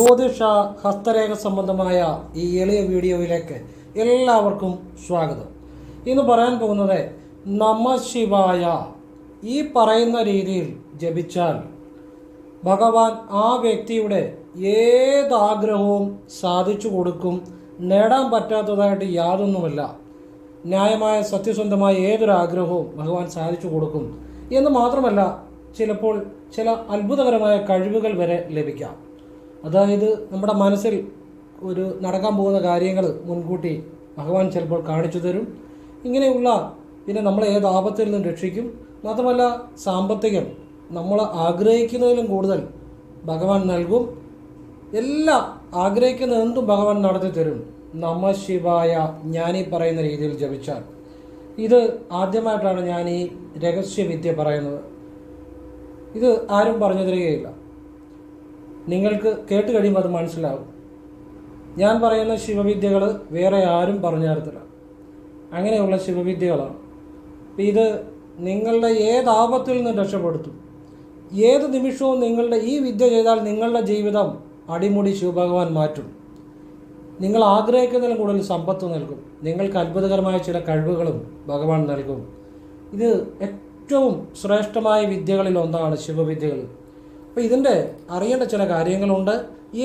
ജ്യോതിഷ ഹസ്തരേഖ സംബന്ധമായ ഈ എളിയ വീഡിയോയിലേക്ക് എല്ലാവർക്കും സ്വാഗതം. ഇന്ന് പറയാൻ പോകുന്നത് നമഃശിവായ ഈ പറയുന്ന രീതിയിൽ ജപിച്ചാൽ ഭഗവാൻ ആ വ്യക്തിയുടെ ഏതാഗ്രഹവും സാധിച്ചു കൊടുക്കും. നേടാൻ പറ്റാത്തതായിട്ട് യാതൊന്നുമില്ല. ന്യായമായ സത്യസന്ധമായ ഏതൊരാഗ്രഹവും ഭഗവാൻ സാധിച്ചു കൊടുക്കും എന്ന് മാത്രമല്ല, ചിലപ്പോൾ ചില അത്ഭുതകരമായ കഴിവുകൾ വരെ ലഭിക്കാം. അതായത് നമ്മുടെ മനസ്സിൽ ഒരു നടക്കാൻ പോകുന്ന കാര്യങ്ങൾ മുൻകൂട്ടി ഭഗവാൻ ചിലപ്പോൾ കാണിച്ചു തരും. ഇങ്ങനെയുള്ള പിന്നെ നമ്മളെ ഏത് ആപത്തിൽ നിന്നും രക്ഷിക്കും. മാത്രമല്ല, സാമ്പത്തികം നമ്മൾ ആഗ്രഹിക്കുന്നതിലും കൂടുതൽ ഭഗവാൻ നൽകും. എല്ലാം ആഗ്രഹിക്കുന്ന എന്തും ഭഗവാൻ നടത്തി തരും. നമഃശിവായ ഞാനീ പറയുന്ന രീതിയിൽ ജപിച്ചാൽ. ഇത് ആദ്യമായിട്ടാണ് ഞാൻ ഈ രഹസ്യവിദ്യ പറയുന്നത്. ഇത് ആരും പറഞ്ഞു തരികയില്ല. നിങ്ങൾക്ക് കേട്ട് കഴിയുമ്പോൾ അത് മനസ്സിലാവും. ഞാൻ പറയുന്ന ശിവവിദ്യകൾ വേറെ ആരും പറഞ്ഞു തരത്തില്ല. അങ്ങനെയുള്ള ശിവവിദ്യകളാണ്. ഇത് നിങ്ങളുടെ ഏത് ആപത്തിൽ നിന്ന് രക്ഷപ്പെടുത്തും. ഏത് നിമിഷവും നിങ്ങളുടെ ഈ വിദ്യ ചെയ്താൽ നിങ്ങളുടെ ജീവിതം അടിമുടി ശിവഭഗവാൻ മാറ്റും. നിങ്ങൾ ആഗ്രഹിക്കുന്നതിലും കൂടുതൽ സമ്പത്ത് നൽകും. നിങ്ങൾക്ക് അത്ഭുതകരമായ ചില കഴിവുകളും ഭഗവാൻ നൽകും. ഇത് ഏറ്റവും ശ്രേഷ്ഠമായ വിദ്യകളിൽ ഒന്നാണ് ശിവവിദ്യകൾ. അപ്പോൾ ഇതിൻ്റെ അറിയേണ്ട ചില കാര്യങ്ങളുണ്ട്.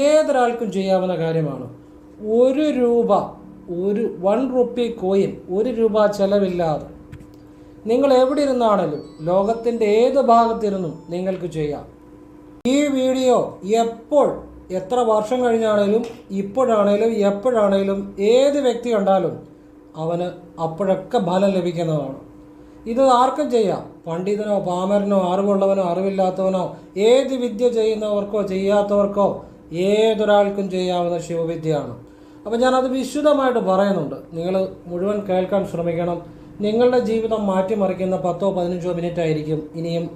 ഏതൊരാൾക്കും ചെയ്യാവുന്ന കാര്യമാണ്. ₹1 ഒരു ₹1 കോയിൻ ₹1 ചെലവില്ലാതെ നിങ്ങൾ എവിടെ ഇരുന്നാണെങ്കിലും ലോകത്തിൻ്റെ ഏത് ഭാഗത്തിരുന്നും നിങ്ങൾക്ക് ചെയ്യാം. ഈ വീഡിയോ എപ്പോൾ എത്ര വർഷം കഴിഞ്ഞാണേലും ഇപ്പോഴാണേലും എപ്പോഴാണേലും ഏത് വ്യക്തി കണ്ടാലും അവന് അപ്പോഴൊക്കെ ഫലം ലഭിക്കുന്നതാണ്. ഇത് ആർക്കും ചെയ്യാം. പണ്ഡിതനോ പാമരനോ അറിവുള്ളവനോ അറിവില്ലാത്തവനോ ഏത് വിദ്യ ചെയ്യുന്നവർക്കോ ചെയ്യാത്തവർക്കോ ഏതൊരാൾക്കും ചെയ്യാവുന്ന ശിവവിദ്യയാണ്. അപ്പോൾ ഞാനത് വിശദമായിട്ട് പറയുന്നുണ്ട്. നിങ്ങൾ മുഴുവൻ കേൾക്കാൻ ശ്രമിക്കണം. നിങ്ങളുടെ ജീവിതം മാറ്റിമറിക്കുന്ന 10-15 മിനിറ്റ് ആയിരിക്കും. ഇനിയും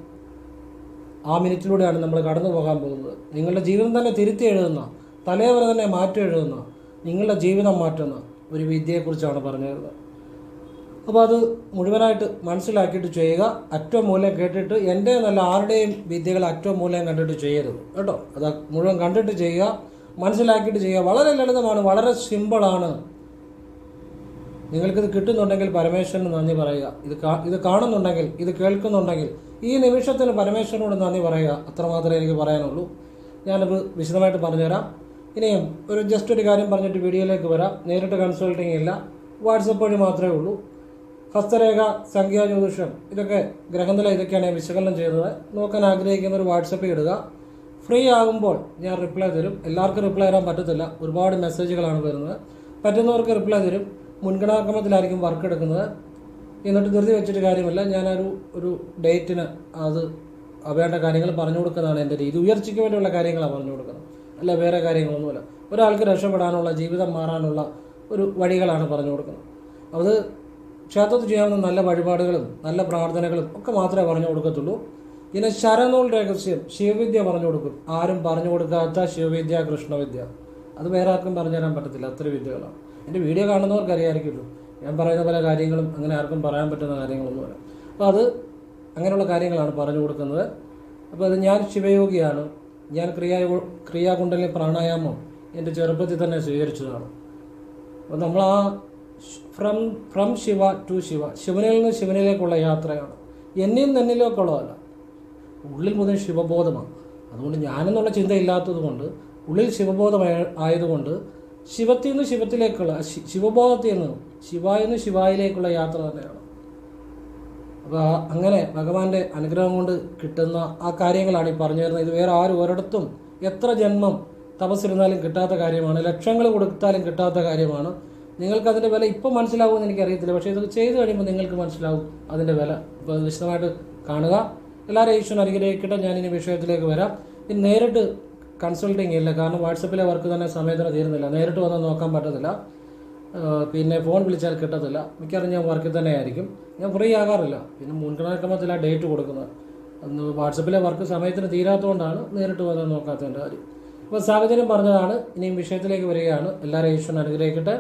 ആ മിനിറ്റിലൂടെയാണ് നമ്മൾ കടന്നു പോകാൻ പോകുന്നത്. നിങ്ങളുടെ ജീവിതം തന്നെ തിരുത്തി എഴുതുന്ന, തലേവരെ തന്നെ മാറ്റി എഴുതുന്ന, നിങ്ങളുടെ ജീവിതം മാറ്റുന്ന ഒരു വിദ്യയെക്കുറിച്ചാണ് പറഞ്ഞു തരുന്നത്. അപ്പോൾ അത് മുഴുവനായിട്ട് മനസ്സിലാക്കിയിട്ട് ചെയ്യുക. അറ്റവും മൂലം കേട്ടിട്ട് എൻ്റെ നല്ല ആരുടെയും വിദ്യകൾ അറ്റവും മൂലം കണ്ടിട്ട് ചെയ്യരുത് കേട്ടോ. അത് മുഴുവൻ കണ്ടിട്ട് ചെയ്യുക, മനസ്സിലാക്കിയിട്ട് ചെയ്യുക. വളരെ ലളിതമാണ്, വളരെ സിമ്പിളാണ്. നിങ്ങൾക്കിത് കിട്ടുന്നുണ്ടെങ്കിൽ പരമേശ്വരന് നന്ദി പറയുക. ഇത് കാണുന്നുണ്ടെങ്കിൽ, ഇത് കേൾക്കുന്നുണ്ടെങ്കിൽ ഈ നിമിഷത്തിന് പരമേശ്വരനോട് നന്ദി പറയുക. അത്രമാത്രമേ എനിക്ക് പറയാനുള്ളൂ. ഞാനത് വിശദമായിട്ട് പറഞ്ഞുതരാം. ഇനിയും ജസ്റ്റ് ഒരു കാര്യം പറഞ്ഞിട്ട് വീഡിയോയിലേക്ക് വരാം. നേരിട്ട് കൺസൾട്ടിങ് ഇല്ല, വാട്സപ്പ് വഴി മാത്രമേ ഉള്ളൂ. ഹസ്തരേഖ, സംഖ്യാജ്യോതിഷം, ഇതൊക്കെ ഗ്രഹനില, ഇതൊക്കെയാണ് ഞാൻ വിശകലനം ചെയ്തത്. നോക്കാൻ ആഗ്രഹിക്കുന്നവർ വാട്സപ്പിൽ ഇടുക. ഫ്രീ ആകുമ്പോൾ ഞാൻ റിപ്ലൈ തരും. എല്ലാവർക്കും റിപ്ലൈ തരാൻ പറ്റത്തില്ല, ഒരുപാട് മെസ്സേജുകളാണ് വരുന്നത്. പറ്റുന്നവർക്ക് റിപ്ലൈ തരും. മുൻഗണനാക്രമത്തിലായിരിക്കും വർക്ക് എടുക്കുന്നത്. എന്നിട്ട് ധൃതി വെച്ചിട്ട് കാര്യമില്ല. ഞാനൊരു ഡേറ്റിന് അത് വേണ്ട കാര്യങ്ങൾ പറഞ്ഞു കൊടുക്കുന്നതാണ് എൻ്റെ രീതി. ഉയർച്ചയ്ക്ക് വേണ്ടിയുള്ള കാര്യങ്ങളാണ് പറഞ്ഞു കൊടുക്കുന്നത്, അല്ല വേറെ കാര്യങ്ങളൊന്നുമില്ല. ഒരാൾക്ക് രക്ഷപ്പെടാനുള്ള, ജീവിതം മാറാനുള്ള ഒരു വഴികളാണ് പറഞ്ഞു കൊടുക്കുന്നത്. അത് ക്ഷേത്രത്തിൽ ചെയ്യാവുന്ന നല്ല വഴിപാടുകളും നല്ല പ്രാർത്ഥനകളും ഒക്കെ മാത്രമേ പറഞ്ഞു കൊടുക്കത്തുള്ളൂ. പിന്നെ ശരനൂൽ രഹസ്യം ശിവവിദ്യ പറഞ്ഞു കൊടുക്കും. ആരും പറഞ്ഞു കൊടുക്കാത്ത ശിവവിദ്യ, കൃഷ്ണവിദ്യ, അത് വേറെ ആർക്കും പറഞ്ഞു തരാൻ പറ്റത്തില്ല. അത്ര വിദ്യകളാണ്. എൻ്റെ വീഡിയോ കാണുന്നവർക്ക് അറിയാമായിരിക്കുമല്ലോ. ഞാൻ പറയുന്ന പല കാര്യങ്ങളും അങ്ങനെ ആർക്കും പറയാൻ പറ്റുന്ന കാര്യങ്ങളൊന്നുമില്ല. അപ്പോൾ അത് അങ്ങനെയുള്ള കാര്യങ്ങളാണ് പറഞ്ഞു കൊടുക്കുന്നത്. അപ്പോൾ അത് ഞാൻ ശിവയോഗിയാണ്. ഞാൻ ക്രിയാകുണ്ടലിനി പ്രാണായാമം എൻ്റെ ചെറുപ്പത്തിൽ തന്നെ സ്വീകരിച്ചതാണ്. അപ്പോൾ നമ്മൾ ആ ഫ്രം ശിവ ടു ശിവ, ശിവനിൽ നിന്ന് ശിവനിലേക്കുള്ള യാത്രയാണ്. എന്നിൽ നിന്നിലേക്കുള്ളതല്ല, ഉള്ളിൽ മുതൽ ശിവബോധമാണ്. അതുകൊണ്ട് ഞാനെന്നുള്ള ചിന്തയില്ലാത്തത് കൊണ്ട്, ഉള്ളിൽ ശിവബോധം ആയതുകൊണ്ട് ശിവത്തിൽ നിന്ന് ശിവത്തിലേക്കുള്ള, ശിവബോധത്തിൽ നിന്ന് ശിവായിൽ നിന്ന് ശിവായിലേക്കുള്ള യാത്ര തന്നെയാണ്. അപ്പോൾ അങ്ങനെ ഭഗവാന്റെ അനുഗ്രഹം കൊണ്ട് കിട്ടുന്ന ആ കാര്യങ്ങളാണ് ഈ പറഞ്ഞു തരുന്നത്. ഇത് വേറെ ആരും ഒരിടത്തും എത്ര ജന്മം തപസ്സിരുന്നാലും കിട്ടാത്ത കാര്യമാണ്. ലക്ഷങ്ങൾ കൊടുത്താലും കിട്ടാത്ത കാര്യമാണ്. നിങ്ങൾക്കതിൻ്റെ വില ഇപ്പോൾ മനസ്സിലാവുമെന്ന് എനിക്കറിയത്തില്ല, പക്ഷേ ഇത് ചെയ്ത് കഴിയുമ്പോൾ നിങ്ങൾക്ക് മനസ്സിലാവും അതിൻ്റെ വില. അപ്പോൾ അത് വിശദമായിട്ട് കാണുക. എല്ലാവരും ഈശ്വരൻ അനുഗ്രഹിക്കട്ടെ. ഞാനിനി വിഷയത്തിലേക്ക് വരാം. ഇനി നേരിട്ട് കൺസൾട്ടിങ് ഇല്ല, കാരണം വാട്സപ്പിലെ വർക്ക് തന്നെ സമയത്തിന് തീരുന്നില്ല. നേരിട്ട് വന്ന് നോക്കാൻ പറ്റത്തില്ല. പിന്നെ ഫോൺ വിളിച്ചാൽ കിട്ടത്തില്ല. മിക്കവാറും ഞാൻ വർക്കിൽ തന്നെ ആയിരിക്കും. ഞാൻ ഫ്രീ ആകാറില്ല. പിന്നെ മുൻഗണനാക്രമത്തിലാണ് ഡേറ്റ് കൊടുക്കുന്നത്. അന്ന് വാട്സപ്പിലെ വർക്ക് സമയത്തിന് തീരാത്തതുകൊണ്ടാണ് നേരിട്ട് വന്ന് നോക്കാത്തതിൻ്റെ കാര്യം. അപ്പോൾ സാഹചര്യം പറഞ്ഞതാണ്. ഇനിയും വിഷയത്തിലേക്ക് വരികയാണ്. എല്ലാവരും ഈശ്വരൻ അനുഗ്രഹിക്കട്ടെ.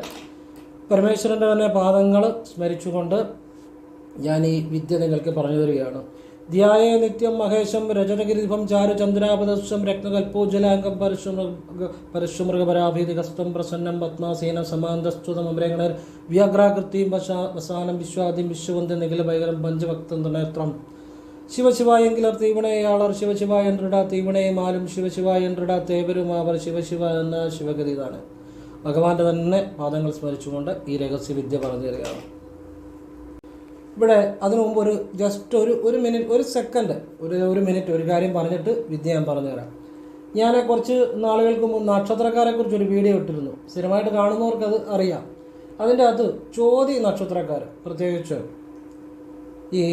പരമേശ്വരൻ്റെ തന്നെ പാദങ്ങൾ സ്മരിച്ചുകൊണ്ട് ഞാൻ ഈ വിദ്യ നിങ്ങൾക്ക് പറഞ്ഞു തരികയാണ്. ധ്യായേ നിത്യം മഹേശം രജതഗിരിഭം ചാരു ചന്ദ്രാപദസ്വം രത്നകൽപ്പോജ്വലാംഗം പരശുമൃഗപരാഭീതികസ്തം പ്രസന്നം പത്മാസേന സമാന്തസ്തുതമരേണർ വ്യാഘ്രാകൃതിയും വസാനം വിശ്വാദിം വിശ്വവന്ത നിഖിലഭൈകരം പഞ്ചഭക്തം നേത്രം ശിവശിവ എങ്കിലർ തീവണയാളർ ശിവശിവ என்றிடா തീവണയുമാലും ശിവശിവ என்றிடா തേവരും അവർ ശിവശിവ എന്ന ശിവഗതി. ഇതാണ് ഭഗവാന്റെ തന്നെ പാദങ്ങൾ സ്മരിച്ചുകൊണ്ട് ഈ രഹസ്യവിദ്യ പറഞ്ഞു തരികയാണ്. ഇവിടെ അതിനു മുമ്പ് ജസ്റ്റ് ഒരു മിനിറ്റ്, ഒരു സെക്കൻഡ്, ഒരു മിനിറ്റ് ഒരു കാര്യം പറഞ്ഞിട്ട് വിദ്യ ഞാൻ പറഞ്ഞുതരാം. ഞാൻ കുറച്ച് നാളുകൾക്ക് മുമ്പ് നക്ഷത്രക്കാരെക്കുറിച്ച് ഒരു വീഡിയോ ഇട്ടിരുന്നു. സ്ഥിരമായിട്ട് കാണുന്നവർക്ക് അത് അറിയാം. അതിൻ്റെ അകത്ത് ചോതി നക്ഷത്രക്കാർ, പ്രത്യേകിച്ച് ഈ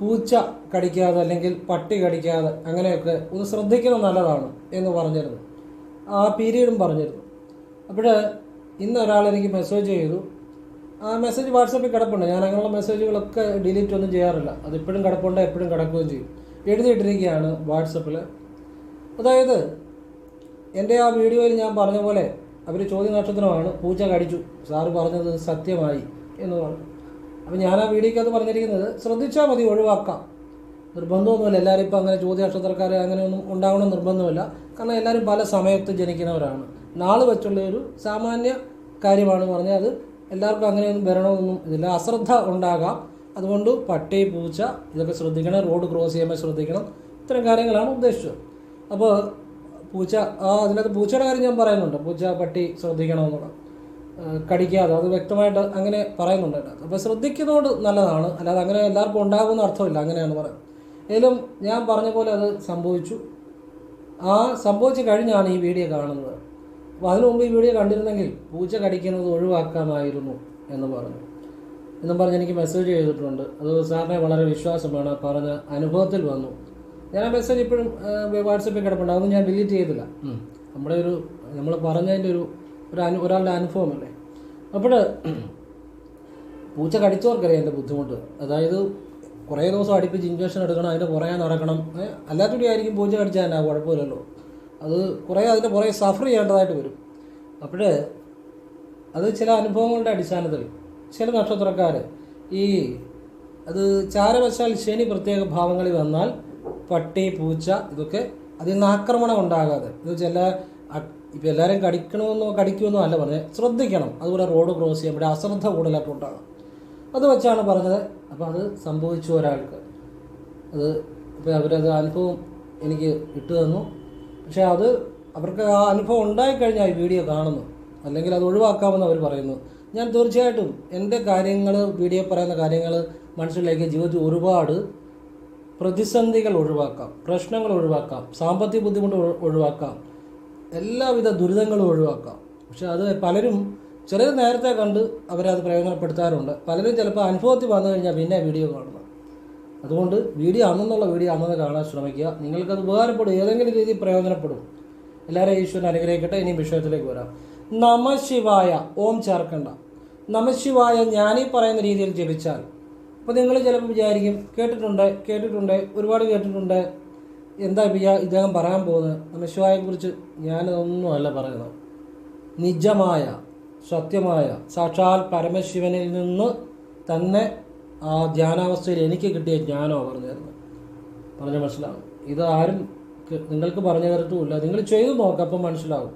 പൂച്ച കടിക്കാതെ അല്ലെങ്കിൽ പട്ടി കടിക്കാതെ അങ്ങനെയൊക്കെ ഒന്ന് ശ്രദ്ധിക്കുന്നത് നല്ലതാണ് എന്ന് പറഞ്ഞിരുന്നു. ആ പീരീഡും പറഞ്ഞിരുന്നു. അപ്പോൾ ഇന്ന് ഒരാൾ എനിക്ക് മെസ്സേജ് ചെയ്തു. ആ മെസ്സേജ് വാട്സാപ്പിൽ കിടപ്പുണ്ട്. ഞാൻ അങ്ങനെയുള്ള മെസ്സേജുകളൊക്കെ ഡിലീറ്റ് ഒന്നും ചെയ്യാറില്ല. അതിപ്പോഴും കിടപ്പുണ്ട്, എപ്പോഴും കിടക്കുകയും ചെയ്യും. എഴുതിയിട്ടിരിക്കുകയാണ് വാട്സപ്പിൽ. അതായത് എൻ്റെ ആ വീഡിയോയിൽ ഞാൻ പറഞ്ഞ പോലെ അവർ ചോദ്യ നക്ഷത്രമാണ്, പൂച്ച കടിച്ചു, സാറ് പറഞ്ഞത് സത്യമായി എന്ന് പറഞ്ഞു. അപ്പോൾ ഞാൻ ആ വീഡിയോക്കകത്ത് പറഞ്ഞിരിക്കുന്നത് ശ്രദ്ധിച്ചാൽ മതി, ഒഴിവാക്കാം, നിർബന്ധമൊന്നുമില്ല. എല്ലാവരും ഇപ്പോൾ അങ്ങനെ ചോദ്യ നക്ഷത്രക്കാർ അങ്ങനെയൊന്നും ഉണ്ടാവണം നിർബന്ധമില്ല. കാരണം എല്ലാവരും പല സമയത്ത് ജനിക്കുന്നവരാണ്. നാള് വെച്ചുള്ള ഒരു സാമാന്യ കാര്യമാണ് പറഞ്ഞാൽ അത് എല്ലാവർക്കും അങ്ങനെയൊന്നും വരണമെന്നൊന്നും ഇതില്ല. അശ്രദ്ധ ഉണ്ടാകാം. അതുകൊണ്ട് പട്ടി, പൂച്ച ഇതൊക്കെ ശ്രദ്ധിക്കണം. റോഡ് ക്രോസ് ചെയ്യുമ്പോൾ ശ്രദ്ധിക്കണം. ഇത്തരം കാര്യങ്ങളാണ് ഉദ്ദേശിച്ചത്. അപ്പോൾ പൂച്ച, അതിനകത്ത് പൂച്ചയുടെ കാര്യം ഞാൻ പറയുന്നുണ്ട്. പൂച്ച, പട്ടി ശ്രദ്ധിക്കണമെന്നുള്ള, കടിക്കാതെ, അത് വ്യക്തമായിട്ട് അങ്ങനെ പറയുന്നുണ്ട്. അപ്പോൾ ശ്രദ്ധിക്കുന്നതുകൊണ്ട് നല്ലതാണ്. അല്ലാതെ അങ്ങനെ എല്ലാവർക്കും ഉണ്ടാകുമെന്ന് അർത്ഥമില്ല. അങ്ങനെയാണ് പറയുന്നത്. ഏതായാലും ഞാൻ പറഞ്ഞ പോലെ അത് സംഭവിച്ചു. സംഭവിച്ചു കഴിഞ്ഞാണ് ഈ വീഡിയോ കാണുന്നത്. അപ്പോൾ അതിനു മുമ്പ് ഈ വീഡിയോ കണ്ടിരുന്നെങ്കിൽ പൂച്ച കടിക്കുന്നത് ഒഴിവാക്കാമായിരുന്നു എന്ന് പറഞ്ഞു. എന്നും പറഞ്ഞ് എനിക്ക് മെസ്സേജ് ചെയ്തിട്ടുണ്ട്. അത് സാറിനെ വളരെ വിശ്വാസമാണ്, പറഞ്ഞ അനുഭവത്തിൽ വന്നു. ഞാൻ ആ മെസ്സേജ് ഇപ്പോഴും വാട്സപ്പിൽ കിടപ്പുണ്ട്. അതൊന്നും ഞാൻ ഡിലീറ്റ് ചെയ്തില്ല. നമ്മൾ പറഞ്ഞതിൻ്റെ ഒരാളുടെ അനുഭവമല്ലേ. അപ്പോൾ പൂച്ച കടിച്ചവർക്കറിയാം എൻ്റെ ബുദ്ധിമുട്ട്. അതായത് കുറേ ദിവസം അടുപ്പിച്ച് ഇഞ്ചക്ഷൻ എടുക്കണം, അതിൻ്റെ പുറകെ നടക്കണം. അല്ലാത്തൂടി ആയിരിക്കും പൂച്ച കടിച്ചാൽ തന്നെ കുഴപ്പമില്ലല്ലോ. അത് കുറേ അതിൻ്റെ പുറകെ സഫർ ചെയ്യേണ്ടതായിട്ട് വരും. അപ്പോൾ അത് ചില അനുഭവങ്ങളുടെ അടിസ്ഥാനത്തിൽ ചില നക്ഷത്രക്കാർ അത് ചാരവശാൽ ശനി പ്രത്യേക ഭാവങ്ങളിൽ വന്നാൽ പട്ടി, പൂച്ച ഇതൊക്കെ അതിൽ നിന്ന് ആക്രമണം ഉണ്ടാകാതെ, ഇത് ഇപ്പം എല്ലാവരും കടിക്കുമെന്നോ അല്ല പറഞ്ഞത്, ശ്രദ്ധിക്കണം. അതുപോലെ റോഡ് ക്രോസ് ചെയ്യുമ്പോൾ അശ്രദ്ധ കൂടുതലായിട്ട് ഉണ്ടാകും. അത് വെച്ചാണ് പറഞ്ഞത്. അപ്പോൾ അത് സംഭവിച്ചു ഒരാൾക്ക്. ഇപ്പോൾ അവരത് അനുഭവം എനിക്ക് ഇട്ടു തന്നു. പക്ഷേ അവർക്ക് ആ അനുഭവം ഉണ്ടായിക്കഴിഞ്ഞാൽ ഈ വീഡിയോ കാണുന്നു, അല്ലെങ്കിൽ അത് ഒഴിവാക്കാമെന്ന് അവർ പറയുന്നു. ഞാൻ തീർച്ചയായിട്ടും എൻ്റെ കാര്യങ്ങൾ, വീഡിയോ പറയുന്ന കാര്യങ്ങൾ മനസ്സിലേക്ക് ജീവിതത്തിൽ ഒരുപാട് പ്രതിസന്ധികൾ ഒഴിവാക്കാം, പ്രശ്നങ്ങൾ ഒഴിവാക്കാം, സാമ്പത്തിക ബുദ്ധിമുട്ട് ഒഴിവാക്കാം, എല്ലാവിധ ദുരിതങ്ങളും ഒഴിവാക്കാം. പക്ഷെ അത് പലരും ചിലർ നേരത്തെ കണ്ട് അവരത് പ്രയോജനപ്പെടുത്താറുണ്ട്. പലരും ചിലപ്പോൾ അനുഭവത്തിൽ വന്നു കഴിഞ്ഞാൽ പിന്നെ വീഡിയോ കാണുന്നത്. അതുകൊണ്ട് വീഡിയോ അന്നേ കാണാൻ ശ്രമിക്കുക. നിങ്ങൾക്കത് ഉപകാരപ്പെടും, ഏതെങ്കിലും രീതിയിൽ പ്രയോജനപ്പെടും. എല്ലാവരെയും ഈശ്വരൻ അനുഗ്രഹിക്കട്ടെ. ഇനി വിഷയത്തിലേക്ക് വരാം. നമശിവായ ഓം ചേർക്കണ്ട. നമശിവായ ഞാനീ പറയുന്ന രീതിയിൽ ജപിച്ചാൽ, അപ്പോൾ നിങ്ങൾ ചിലപ്പോൾ വിചാരിക്കും കേട്ടിട്ടുണ്ട്, ഒരുപാട് കേട്ടിട്ടുണ്ട്, എന്താ ഇദ്ദേഹം പറയാൻ പോകുന്നത്? നമശിവായെക്കുറിച്ച് ഞാനതൊന്നും അല്ല പറയുന്നത്. നിജമായ, സത്യമായ, സാക്ഷാൽ പരമശിവനിൽ നിന്ന് തന്നെ ആ ധ്യാനാവസ്ഥയിൽ എനിക്ക് കിട്ടിയ ജ്ഞാനമാണ് പറഞ്ഞു തരുന്നത്. പറഞ്ഞ മനസ്സിലാവും. ഇത് ആരും നിങ്ങൾക്ക് പറഞ്ഞു തരത്തുമില്ല. നിങ്ങൾ ചെയ്തു നോക്കുക, അപ്പം മനസ്സിലാവും.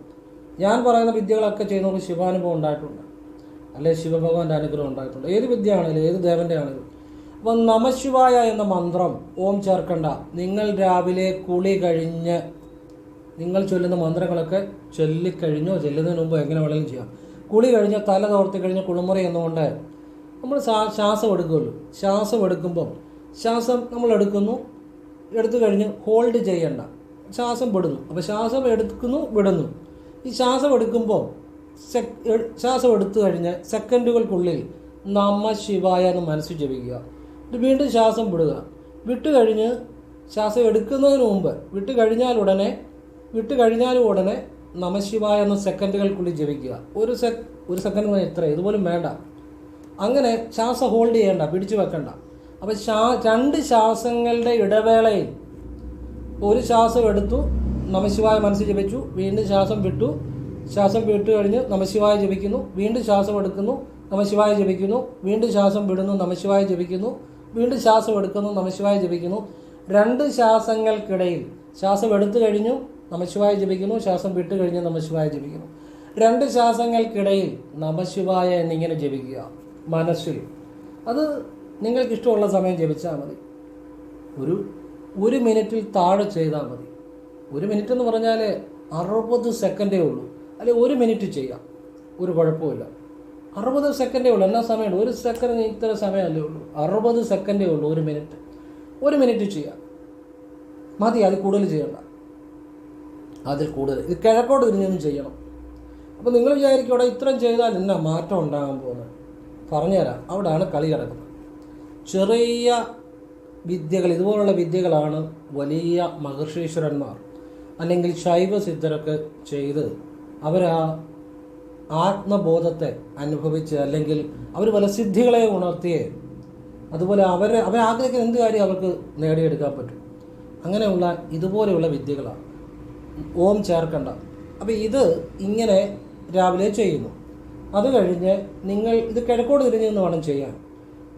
ഞാൻ പറയുന്ന വിദ്യകളൊക്കെ ചെയ്യുന്നവർക്ക് ശിവാനുഭവം ഉണ്ടായിട്ടുണ്ട്, അല്ലെ ശിവഭഗവാന്റെ അനുഗ്രഹം ഉണ്ടായിട്ടുണ്ട്. ഏത് വിദ്യ ആണെങ്കിലും, ഏത് ദേവൻ്റെ ആണെങ്കിലും. അപ്പം നമശിവായ എന്ന മന്ത്രം ഓം ചേർക്കണ്ട. നിങ്ങൾ രാവിലെ കുളി കഴിഞ്ഞ് നിങ്ങൾ ചൊല്ലുന്ന മന്ത്രങ്ങളൊക്കെ ചെല്ലുന്നതിന് മുമ്പ് എങ്ങനെ വേണമെങ്കിലും ചെയ്യാം. കുളി കഴിഞ്ഞ് തല തോർത്തി കഴിഞ്ഞ് കുളിമുറി എന്നുകൊണ്ട് നമ്മൾ ശ്വാസം എടുക്കുമല്ലോ. ശ്വാസം എടുക്കുമ്പം നമ്മൾ എടുത്തു കഴിഞ്ഞ് ഹോൾഡ് ചെയ്യണ്ട, ശ്വാസം വിടുന്നു. അപ്പോൾ ശ്വാസം എടുക്കുന്നു, വിടുന്നു. ഈ ശ്വാസം എടുക്കുമ്പോൾ ശ്വാസം എടുത്തു കഴിഞ്ഞ് സെക്കൻഡുകൾക്കുള്ളിൽ നമശിവായ എന്ന് മനസ്സിൽ ജപിക്കുക. ഇത് വീണ്ടും ശ്വാസം വിടുക. വിട്ടുകഴിഞ്ഞ് ശ്വാസം എടുക്കുന്നതിന് മുമ്പ് വിട്ട് കഴിഞ്ഞാലും ഉടനെ നമശിവായ എന്ന സെക്കൻഡുകൾക്കുള്ളിൽ ജപിക്കുക. ഒരു സെക്കൻഡ് എത്ര, ഇതുപോലും വേണ്ട. അങ്ങനെ ശ്വാസം ഹോൾഡ് ചെയ്യേണ്ട, പിടിച്ചു വെക്കണ്ട. അപ്പോൾ രണ്ട് ശ്വാസങ്ങളുടെ ഇടവേളയിൽ ഒരു ശ്വാസം എടുത്തു, നമശിവായ മനസ്സിൽ ജപിച്ചു, വീണ്ടും ശ്വാസം വിട്ടു കഴിഞ്ഞ് നമശിവായ ജപിക്കുന്നു, വീണ്ടും ശ്വാസം എടുക്കുന്നു, നമശിവായ ജപിക്കുന്നു, വീണ്ടും ശ്വാസം വിടുന്നു, നമശിവായ ജപിക്കുന്നു, വീണ്ടും ശ്വാസം എടുക്കുന്നു, നമഃശിവായ ജപിക്കുന്നു. 2 ശ്വാസങ്ങൾക്കിടയിൽ ശ്വാസം എടുത്തു കഴിഞ്ഞു, നമഃശിവായ ജപിക്കുന്നു, ശ്വാസം വിട്ടു കഴിഞ്ഞ് നമഃശിവായ ജപിക്കുന്നു. 2 ശ്വാസങ്ങൾക്കിടയിൽ നമഃശിവായ എന്നിങ്ങനെ ജപിക്കുക മനസ്സിൽ. അത് നിങ്ങൾക്കിഷ്ടമുള്ള സമയം ജപിച്ചാൽ മതി. ഒരു മിനിറ്റിൽ താഴെ ചെയ്താൽ മതി. 1 മിനിറ്റ് എന്ന് പറഞ്ഞാൽ 60 സെക്കൻഡേ ഉള്ളൂ. അല്ലെങ്കിൽ 1 മിനിറ്റ് ചെയ്യാം, ഒരു കുഴപ്പമില്ല. 60 സെക്കൻഡേ ഉള്ളൂ. എന്നാ സമയമുണ്ട്? 1 സെക്കൻഡ് ഇത്ര സമയമല്ലേ ഉള്ളൂ. 60 സെക്കൻഡേ ഉള്ളൂ 1 മിനിറ്റ്. 1 മിനിറ്റ് ചെയ്യാം മതി, അതിൽ കൂടുതൽ ചെയ്യണ്ട. അതിൽ കൂടുതൽ ഇത് കിഴക്കോട്ട് തിരിഞ്ഞൊന്നും ചെയ്യണം. അപ്പോൾ നിങ്ങൾ വിചാരിക്കും ഇവിടെ ഇത്രയും ചെയ്താൽ എന്നാ മാറ്റം ഉണ്ടാകാൻ പോകുന്നത്? പറഞ്ഞുതരാം. അവിടെയാണ് കളി കിടക്കുന്നത്. ചെറിയ വിദ്യകൾ, ഇതുപോലുള്ള വിദ്യകളാണ് വലിയ മഹർഷീശ്വരന്മാർ അല്ലെങ്കിൽ ശൈവ സിദ്ധരൊക്കെ ചെയ്ത് അവരാ ആത്മബോധത്തെ അനുഭവിച്ച്, അല്ലെങ്കിൽ അവർ പല സിദ്ധികളെ ഉണർത്തിയേ, അതുപോലെ അവരാഗ്രഹിക്കുന്ന എന്ത് കാര്യം അവർക്ക് നേടിയെടുക്കാൻ പറ്റും. അങ്ങനെയുള്ള ഇതുപോലെയുള്ള വിദ്യകളാണ്. ഓം ചേർക്കണ്ട. അപ്പോൾ ഇത് ഇങ്ങനെ രാവിലെ ചെയ്യുന്നു. അത് കഴിഞ്ഞ് നിങ്ങൾ ഇത് കിഴക്കോട് തിരിഞ്ഞെന്ന് വേണം ചെയ്യാൻ.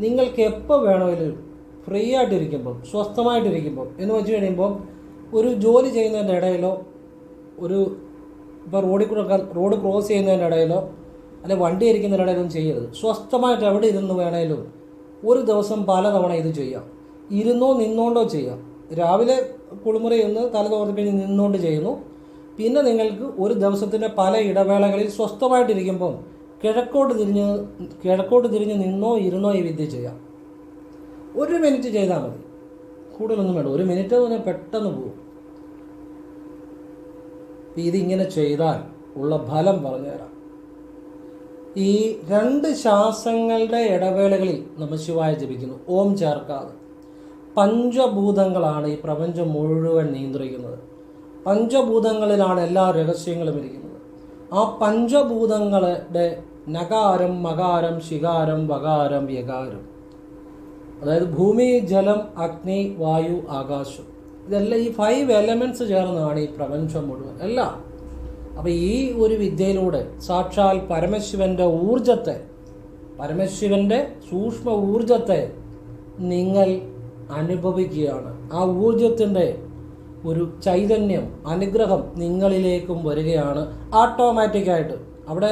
നിങ്ങൾക്ക് എപ്പോൾ വേണമെങ്കിലും ഫ്രീ ആയിട്ടിരിക്കുമ്പോൾ, സ്വസ്ഥമായിട്ടിരിക്കുമ്പോൾ എന്ന് വെച്ച് കഴിയുമ്പോൾ ഒരു ജോലി ചെയ്യുന്നതിൻ്റെ ഇടയിലോ, ഇപ്പോൾ റോഡ് ക്രോസ് ചെയ്യുന്നതിൻ്റെ ഇടയിലോ അല്ലെങ്കിൽ വണ്ടി ഇരിക്കുന്നതിൻ്റെ ഇടയിലൊന്നും ചെയ്യരുത്. സ്വസ്ഥമായിട്ട് എവിടെ ഇരുന്ന് വേണേലും ഒരു ദിവസം പലതവണ ഇത് ചെയ്യാം. ഇരുന്നോ നിന്നോണ്ടോ ചെയ്യാം. രാവിലെ കുളിമുറി ഒന്ന് തല തോർത്തി കഴിഞ്ഞ് നിന്നുകൊണ്ട് ചെയ്യുന്നു. പിന്നെ നിങ്ങൾക്ക് ഒരു ദിവസത്തിൻ്റെ പല ഇടവേളകളിൽ സ്വസ്ഥമായിട്ടിരിക്കുമ്പം കിഴക്കോട്ട് തിരിഞ്ഞ് നിന്നോ ഇരുന്നോ ഈ വിദ്യ ചെയ്യാം. 1 മിനിറ്റ് ചെയ്താൽ മതി, കൂടുതലൊന്നും വേണ്ട. 1 മിനിറ്റ് എന്ന് പറഞ്ഞാൽ പെട്ടെന്ന് പോകും. ഇതിങ്ങനെ ചെയ്താൽ ഉള്ള ഫലം പറഞ്ഞുതരാം. ഈ 2 ശ്വാസങ്ങളുടെ ഇടവേളകളിൽ നമഃശിവായ ജപിക്കുന്നു, ഓം ചേർക്കാതെ. പഞ്ചഭൂതങ്ങളാണ് ഈ പ്രപഞ്ചം മുഴുവൻ നിയന്ത്രിക്കുന്നത്. പഞ്ചഭൂതങ്ങളിലാണ് എല്ലാ രഹസ്യങ്ങളും ഇരിക്കുന്നത്. ആ പഞ്ചഭൂതങ്ങളുടെ നകാരം, മകാരം, ശികാരം, വകാരം, യകാരം, അതായത് ഭൂമി, ജലം, അഗ്നി, വായു, ആകാശം, ഇതെല്ലാം ഈ 5 എലമെൻറ്റ്സ് ചേർന്നാണ് ഈ പ്രപഞ്ചം മുഴുവൻ എല്ലാം. അപ്പോൾ ഈ ഒരു വിദ്യയിലൂടെ സാക്ഷാൽ പരമശിവൻ്റെ സൂക്ഷ്മ ഊർജത്തെ നിങ്ങൾ അനുഭവിക്കുകയാണ്. ആ ഊർജത്തിൻ്റെ ഒരു ചൈതന്യം, അനുഗ്രഹം നിങ്ങളിലേക്കും വരികയാണ് ഓട്ടോമാറ്റിക്കായിട്ട്. അവിടെ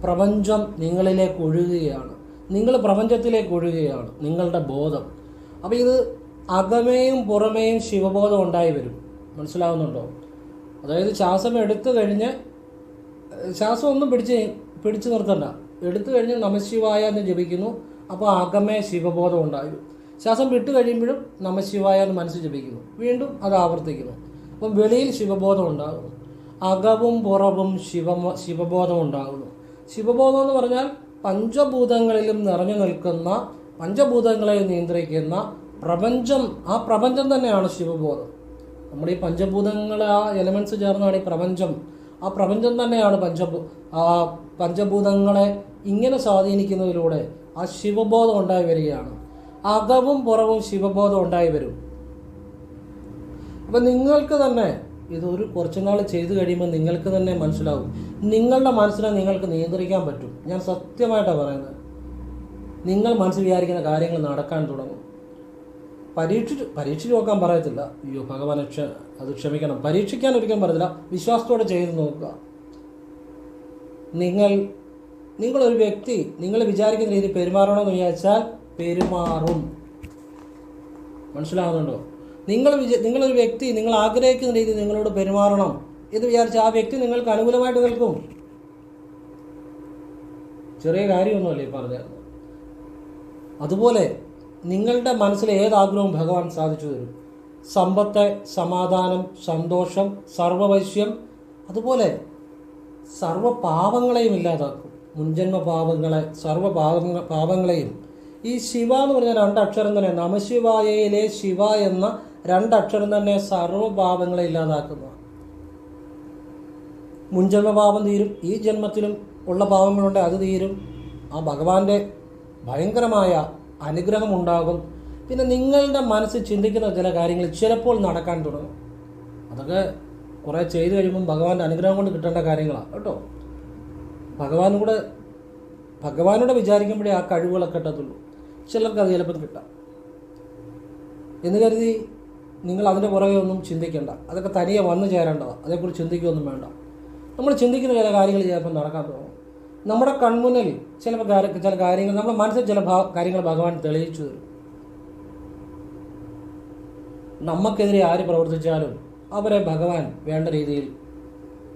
പ്രപഞ്ചം നിങ്ങളിലേക്ക് ഒഴുകുകയാണ്, നിങ്ങൾ പ്രപഞ്ചത്തിലേക്ക് ഒഴുകുകയാണ്, നിങ്ങളുടെ ബോധം. അപ്പോൾ ഇത് അകമേയും പുറമേയും ശിവബോധം ഉണ്ടായി വരും. മനസ്സിലാവുന്നുണ്ടോ? അതായത് ശ്വാസം എടുത്തു കഴിഞ്ഞ്, ശ്വാസം ഒന്നും പിടിച്ചു നിർത്തണ്ട, എടുത്തു കഴിഞ്ഞ് നമഃശിവായ എന്ന് ജപിക്കുന്നു. അപ്പോൾ അകമേ ശിവബോധം ഉണ്ടാകും. ശ്വാസം വിട്ട് കഴിയുമ്പോഴും നമഃശിവായ എന്ന് മനസ്സിൽ ജപിക്കുന്നു, വീണ്ടും അത് ആവർത്തിക്കുന്നു. അപ്പം വെളിയിൽ ശിവബോധം ഉണ്ടാകുന്നു, അകവും പുറവും ശിവബോധം ഉണ്ടാകുന്നു. ശിവബോധം എന്ന് പറഞ്ഞാൽ പഞ്ചഭൂതങ്ങളിലും നിറഞ്ഞു നിൽക്കുന്ന, പഞ്ചഭൂതങ്ങളെ നിയന്ത്രിക്കുന്ന പ്രപഞ്ചം. ആ പ്രപഞ്ചം തന്നെയാണ് ശിവബോധം. നമ്മുടെ ഈ പഞ്ചഭൂതങ്ങൾ, ആ എലമെൻറ്റ്സ് ചേർന്നാണ് ഈ പ്രപഞ്ചം. ആ പ്രപഞ്ചം തന്നെയാണ് പഞ്ചഭൂതങ്ങളെ ഇങ്ങനെ സ്വാധീനിക്കുന്നതിലൂടെ ആ ശിവബോധം ഉണ്ടായി വരികയാണ്. അകവും പുറവും ശിവബോധം ഉണ്ടായി വരും. അപ്പം നിങ്ങൾക്ക് തന്നെ ഇതൊരു കുറച്ചുനാൾ ചെയ്തു കഴിയുമ്പോൾ നിങ്ങൾക്ക് തന്നെ മനസ്സിലാവും. നിങ്ങളുടെ മനസ്സിനെ നിങ്ങൾക്ക് നിയന്ത്രിക്കാൻ പറ്റും. ഞാൻ സത്യമായിട്ടാണ് പറയുന്നത്. നിങ്ങൾ മനസ്സിൽ വിചാരിക്കുന്ന കാര്യങ്ങൾ നടക്കാൻ തുടങ്ങും. പരീക്ഷിച്ച് നോക്കാൻ പറയത്തില്ല. അയ്യോ ഭഗവാനെ അത് ക്ഷമിക്കണം, പരീക്ഷിക്കാൻ ഒരിക്കലും പറയത്തില്ല. വിശ്വാസത്തോടെ ചെയ്ത് നോക്കുക. നിങ്ങളൊരു വ്യക്തി നിങ്ങൾ വിചാരിക്കുന്ന രീതി പെരുമാറണമെന്ന് വിചാരിച്ചാൽ പെരുമാറും. മനസ്സിലാവുന്നുണ്ടോ? നിങ്ങളൊരു വ്യക്തി നിങ്ങൾ ആഗ്രഹിക്കുന്ന രീതി നിങ്ങളോട് പെരുമാറണം എന്ന് വിചാരിച്ചാൽ ആ വ്യക്തി നിങ്ങൾക്ക് അനുകൂലമായിട്ട് നിൽക്കും. ചെറിയ കാര്യമൊന്നുമല്ലേ പറഞ്ഞത്. അതുപോലെ നിങ്ങളുടെ മനസ്സിലെ ഏതാഗ്രഹവും ഭഗവാൻ സാധിച്ചു തരും. സമ്പത്ത്, സമാധാനം, സന്തോഷം, സർവവൈശ്യം, അതുപോലെ സർവപാപങ്ങളെയും ഇല്ലാതാക്കും. മുൻജന്മ പാപങ്ങളെ, പാപങ്ങളെയും. ഈ ശിവ എന്ന് പറഞ്ഞ 2 അക്ഷരം തന്നെ, നമഃശിവായയിലെ ശിവ എന്ന 2 അക്ഷരം തന്നെ സർവപാപങ്ങളെ ഇല്ലാതാക്കുന്നു. മുൻജന്മ പാപം തീരും, ഈ ജന്മത്തിലും ഉള്ള പാപങ്ങളുണ്ട്, അത് തീരും. ആ ഭഗവാന്റെ ഭയങ്കരമായ അനുഗ്രഹം ഉണ്ടാകും. പിന്നെ നിങ്ങളുടെ മനസ്സിൽ ചിന്തിക്കുന്ന ചില കാര്യങ്ങൾ ചിലപ്പോൾ നടക്കാൻ തുടങ്ങും. അതൊക്കെ കുറേ ചെയ്ത് കഴിയുമ്പം ഭഗവാന്റെ അനുഗ്രഹം കൊണ്ട് കിട്ടേണ്ട കാര്യങ്ങളാണ് കേട്ടോ. ഭഗവാനോട് വിചാരിക്കുമ്പോഴേ ആ കഴിവുകളൊക്കെ കിട്ടത്തുള്ളൂ. ചിലർക്ക് അത് ചിലപ്പോൾ കിട്ടാം. എന്ന് കരുതി നിങ്ങൾ അതിൻ്റെ പുറകെ ഒന്നും ചിന്തിക്കേണ്ട. അതൊക്കെ തനിയെ വന്നു ചേരേണ്ടതാണ്. അതേക്കുറിച്ച് ചിന്തിക്കുകയൊന്നും വേണ്ട. നമ്മൾ ചിന്തിക്കുന്ന ചില കാര്യങ്ങൾ ചിലപ്പോൾ നടക്കാൻ തുടങ്ങും. നമ്മുടെ കൺമുന്നിൽ ചില കാര്യങ്ങൾ, നമ്മുടെ മനസ്സിൽ ചില കാര്യങ്ങൾ ഭഗവാൻ തെളിയിച്ചു തരും. നമുക്കെതിരെ ആര് പ്രവർത്തിച്ചാലും അവരെ ഭഗവാൻ വേണ്ട രീതിയിൽ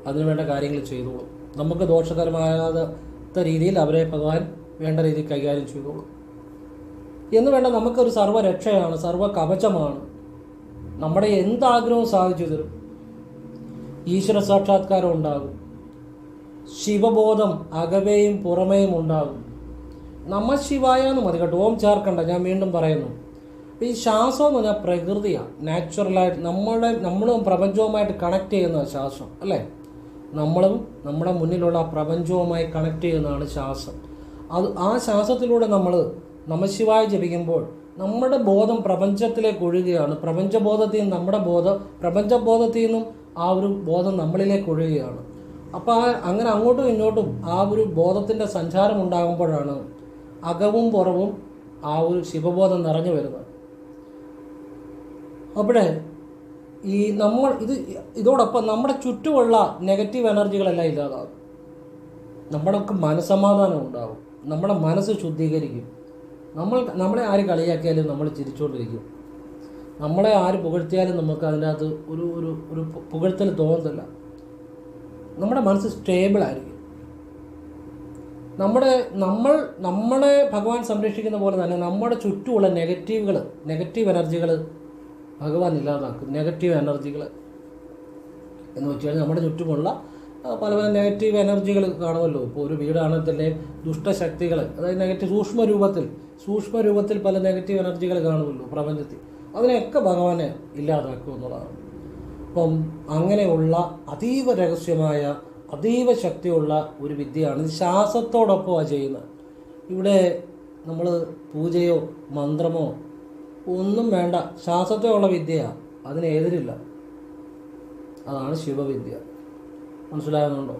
അതിനുവേണ്ട കാര്യങ്ങൾ ചെയ്തോളും. നമുക്ക് ദോഷകരമാകാത്ത രീതിയിൽ അവരെ ഭഗവാൻ വേണ്ട രീതിയിൽ കൈകാര്യം ചെയ്തോളും. എന്ന് വേണ്ട, നമുക്കൊരു സർവ്വരക്ഷയാണ്, സർവ്വ കവചമാണ്. നമ്മുടെ എന്താഗ്രഹവും സാധിച്ചു തരും. ഈശ്വര സാക്ഷാത്കാരം ഉണ്ടാകും. ശിവബോധം അകവേയും പുറമേയും ഉണ്ടാകും. നമഃ ശിവായ എന്ന് മതി കേട്ടോ, ഓം ചേർക്കണ്ട. ഞാൻ വീണ്ടും പറയുന്നു, ഈ ശ്വാസം എന്ന് പറഞ്ഞാൽ പ്രകൃതിയാണ്, നാച്ചുറലായിട്ട് നമ്മളും പ്രപഞ്ചവുമായിട്ട് കണക്ട് ചെയ്യുന്നതാണ് ശ്വാസം, അല്ലേ? നമ്മളും നമ്മുടെ മുന്നിലുള്ള പ്രപഞ്ചവുമായി കണക്ട് ചെയ്യുന്നതാണ് ശ്വാസം. ആ ശ്വാസത്തിലൂടെ നമ്മൾ നമഃശിവായ ജപിക്കുമ്പോൾ നമ്മുടെ ബോധം പ്രപഞ്ചത്തിലേക്ക് ഒഴുകുകയാണ്. പ്രപഞ്ചബോധത്തിൽ നിന്ന് പ്രപഞ്ചബോധത്തിൽ നിന്നും ആ ഒരു ബോധം നമ്മളിലേക്ക് ഒഴുകുകയാണ്. അപ്പോൾ അങ്ങനെ അങ്ങോട്ടും ഇങ്ങോട്ടും ആ ഒരു ബോധത്തിൻ്റെ സഞ്ചാരം ഉണ്ടാകുമ്പോഴാണ് അകവും പുറവും ആ ഒരു ശിവബോധം നിറഞ്ഞു വരുന്നത്. അവിടെ ഇതോടൊപ്പം നമ്മുടെ ചുറ്റുമുള്ള നെഗറ്റീവ് എനർജികളെല്ലാം ഇല്ലാതാകും. നമ്മുടെയൊക്കെ മനസ്സമാധാനം ഉണ്ടാകും. നമ്മുടെ മനസ്സ് ശുദ്ധീകരിക്കും. നമ്മളെ ആര് കളിയാക്കിയാലും നമ്മൾ ചിരിച്ചുകൊണ്ടിരിക്കും. നമ്മളെ ആര് പുകഴ്ത്തിയാലും നമുക്ക് അതിനകത്ത് ഒരു പുകഴ്ത്തൽ തോന്നത്തില്ല. നമ്മുടെ മനസ്സ് സ്റ്റേബിളായിരിക്കും. നമ്മളെ ഭഗവാൻ സംരക്ഷിക്കുന്ന പോലെ തന്നെ നമ്മുടെ ചുറ്റുമുള്ള നെഗറ്റീവ് എനർജികൾ ഭഗവാൻ ഇല്ലാതാക്കും. നെഗറ്റീവ് എനർജികൾ എന്ന് വെച്ച് കഴിഞ്ഞാൽ നമ്മുടെ ചുറ്റുമുള്ള പല നെഗറ്റീവ് എനർജികൾ കാണുമല്ലോ. ഇപ്പോൾ ഒരു വീടാണെങ്കിൽ തന്നെ ദുഷ്ടശക്തികൾ, അതായത് നെഗറ്റീവ് സൂക്ഷ്മ രൂപത്തിൽ പല നെഗറ്റീവ് എനർജികൾ കാണുമല്ലോ പ്രപഞ്ചത്തിൽ. അതിനെയൊക്കെ ഭഗവാനെ ഇല്ലാതാക്കും എന്നുള്ളതാണ്. അപ്പം അങ്ങനെയുള്ള അതീവ രഹസ്യമായ അതീവ ശക്തിയുള്ള ഒരു വിദ്യയാണ്. ഇത് ശ്വാസത്തോടൊപ്പമാണ് ചെയ്യുന്നത്. ഇവിടെ നമ്മൾ പൂജയോ മന്ത്രമോ ഒന്നും വേണ്ട, ശ്വാസത്തോടുള്ള വിദ്യയാണ്. അതിനെതിരില്ല. അതാണ് ശിവവിദ്യ. മനസ്സിലാകുന്നുണ്ടോ?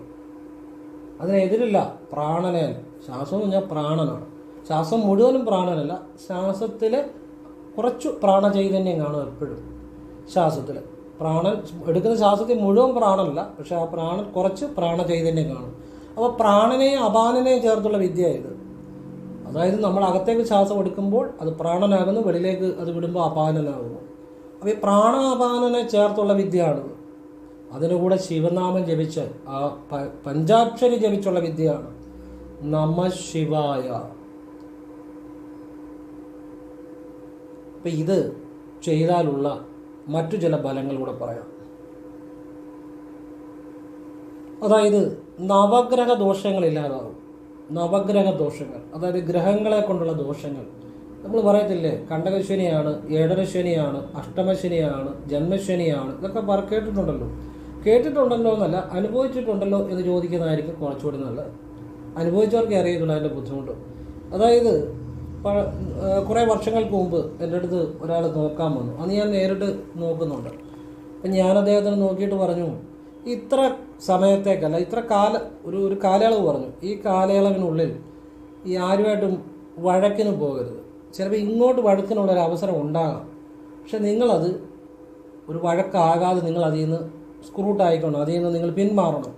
അതിനെതിരില്ല. പ്രാണനയൻ, ശ്വാസം എന്ന് പറഞ്ഞാൽ പ്രാണനാണ്. ശ്വാസം മുഴുവനും പ്രാണനല്ല, ശ്വാസത്തിൽ കുറച്ച് പ്രാണചൈതന്യം കാണും എപ്പോഴും. ശ്വാസത്തിൽ പ്രാണൻ എടുക്കുന്ന ശ്വാസത്തിൽ മുഴുവൻ പ്രാണനല്ല, പക്ഷെ ആ പ്രാണൻ കുറച്ച് പ്രാണചൈതന്യം കാണും. അപ്പോൾ പ്രാണനെയും അപാനനെയും ചേർത്തുള്ള വിദ്യ ഇത്. അതായത് നമ്മൾ അകത്തേക്ക് ശ്വാസം എടുക്കുമ്പോൾ അത് പ്രാണനാകുന്നു, വെളിയിലേക്ക് അത് വിടുമ്പോൾ അപാനനാകുന്നു. അപ്പോൾ ഈ പ്രാണാപാനനെ ചേർത്തുള്ള വിദ്യയാണിത്. അതിന് കൂടെ ശിവനാമം ജപിച്ച് ആ പഞ്ചാക്ഷരി ജപിച്ചുള്ള വിദ്യയാണ് നമഃ ശിവായ. അപ്പം ഇത് ചെയ്താലുള്ള മറ്റു ചില ഫലങ്ങളൂടെ പറയാം. അതായത് നവഗ്രഹ ദോഷങ്ങളില്ലാതാവും. നവഗ്രഹ ദോഷങ്ങൾ, അതായത് ഗ്രഹങ്ങളെ കൊണ്ടുള്ള ദോഷങ്ങൾ. നമ്മൾ പറയത്തില്ലേ, കണ്ടകശനിയാണ്, ഏഴരശനിയാണ്, അഷ്ടമശനിയാണ്, ജന്മശനിയാണ്, ഇതൊക്കെ കേട്ടിട്ടുണ്ടല്ലോ എന്നല്ല, അനുഭവിച്ചിട്ടുണ്ടല്ലോ എന്ന് ചോദിക്കുന്നതായിരിക്കും കുറച്ചുകൂടി നല്ലത്. അനുഭവിച്ചവർക്കേ അറിയത്തുള്ളൂ അതിൻ്റെ ബുദ്ധിമുട്ട്. അതായത് കുറേ വർഷങ്ങൾക്ക് മുമ്പ് എൻ്റെ അടുത്ത് ഒരാൾ നോക്കാൻ വന്നു. അന്ന് ഞാൻ നേരിട്ട് നോക്കുന്നുണ്ട്. അപ്പം ഞാൻ അദ്ദേഹത്തിന് നോക്കിയിട്ട് പറഞ്ഞു, ഇത്ര സമയത്തേക്കല്ല, ഒരു കാലയളവ് പറഞ്ഞു. ഈ കാലയളവിനുള്ളിൽ ഈ ആരുമായിട്ടും വഴക്കിന് പോകരുത്. ചിലപ്പോൾ ഇങ്ങോട്ട് വഴക്കിനുള്ളൊരു അവസരം ഉണ്ടാകാം, പക്ഷെ നിങ്ങളത് ഒരു വഴക്കാകാതെ നിങ്ങൾ അതിൽ നിന്ന് സ്ക്രൂട്ടായിക്കണം, അതിൽ നിന്ന് നിങ്ങൾ പിന്മാറണം.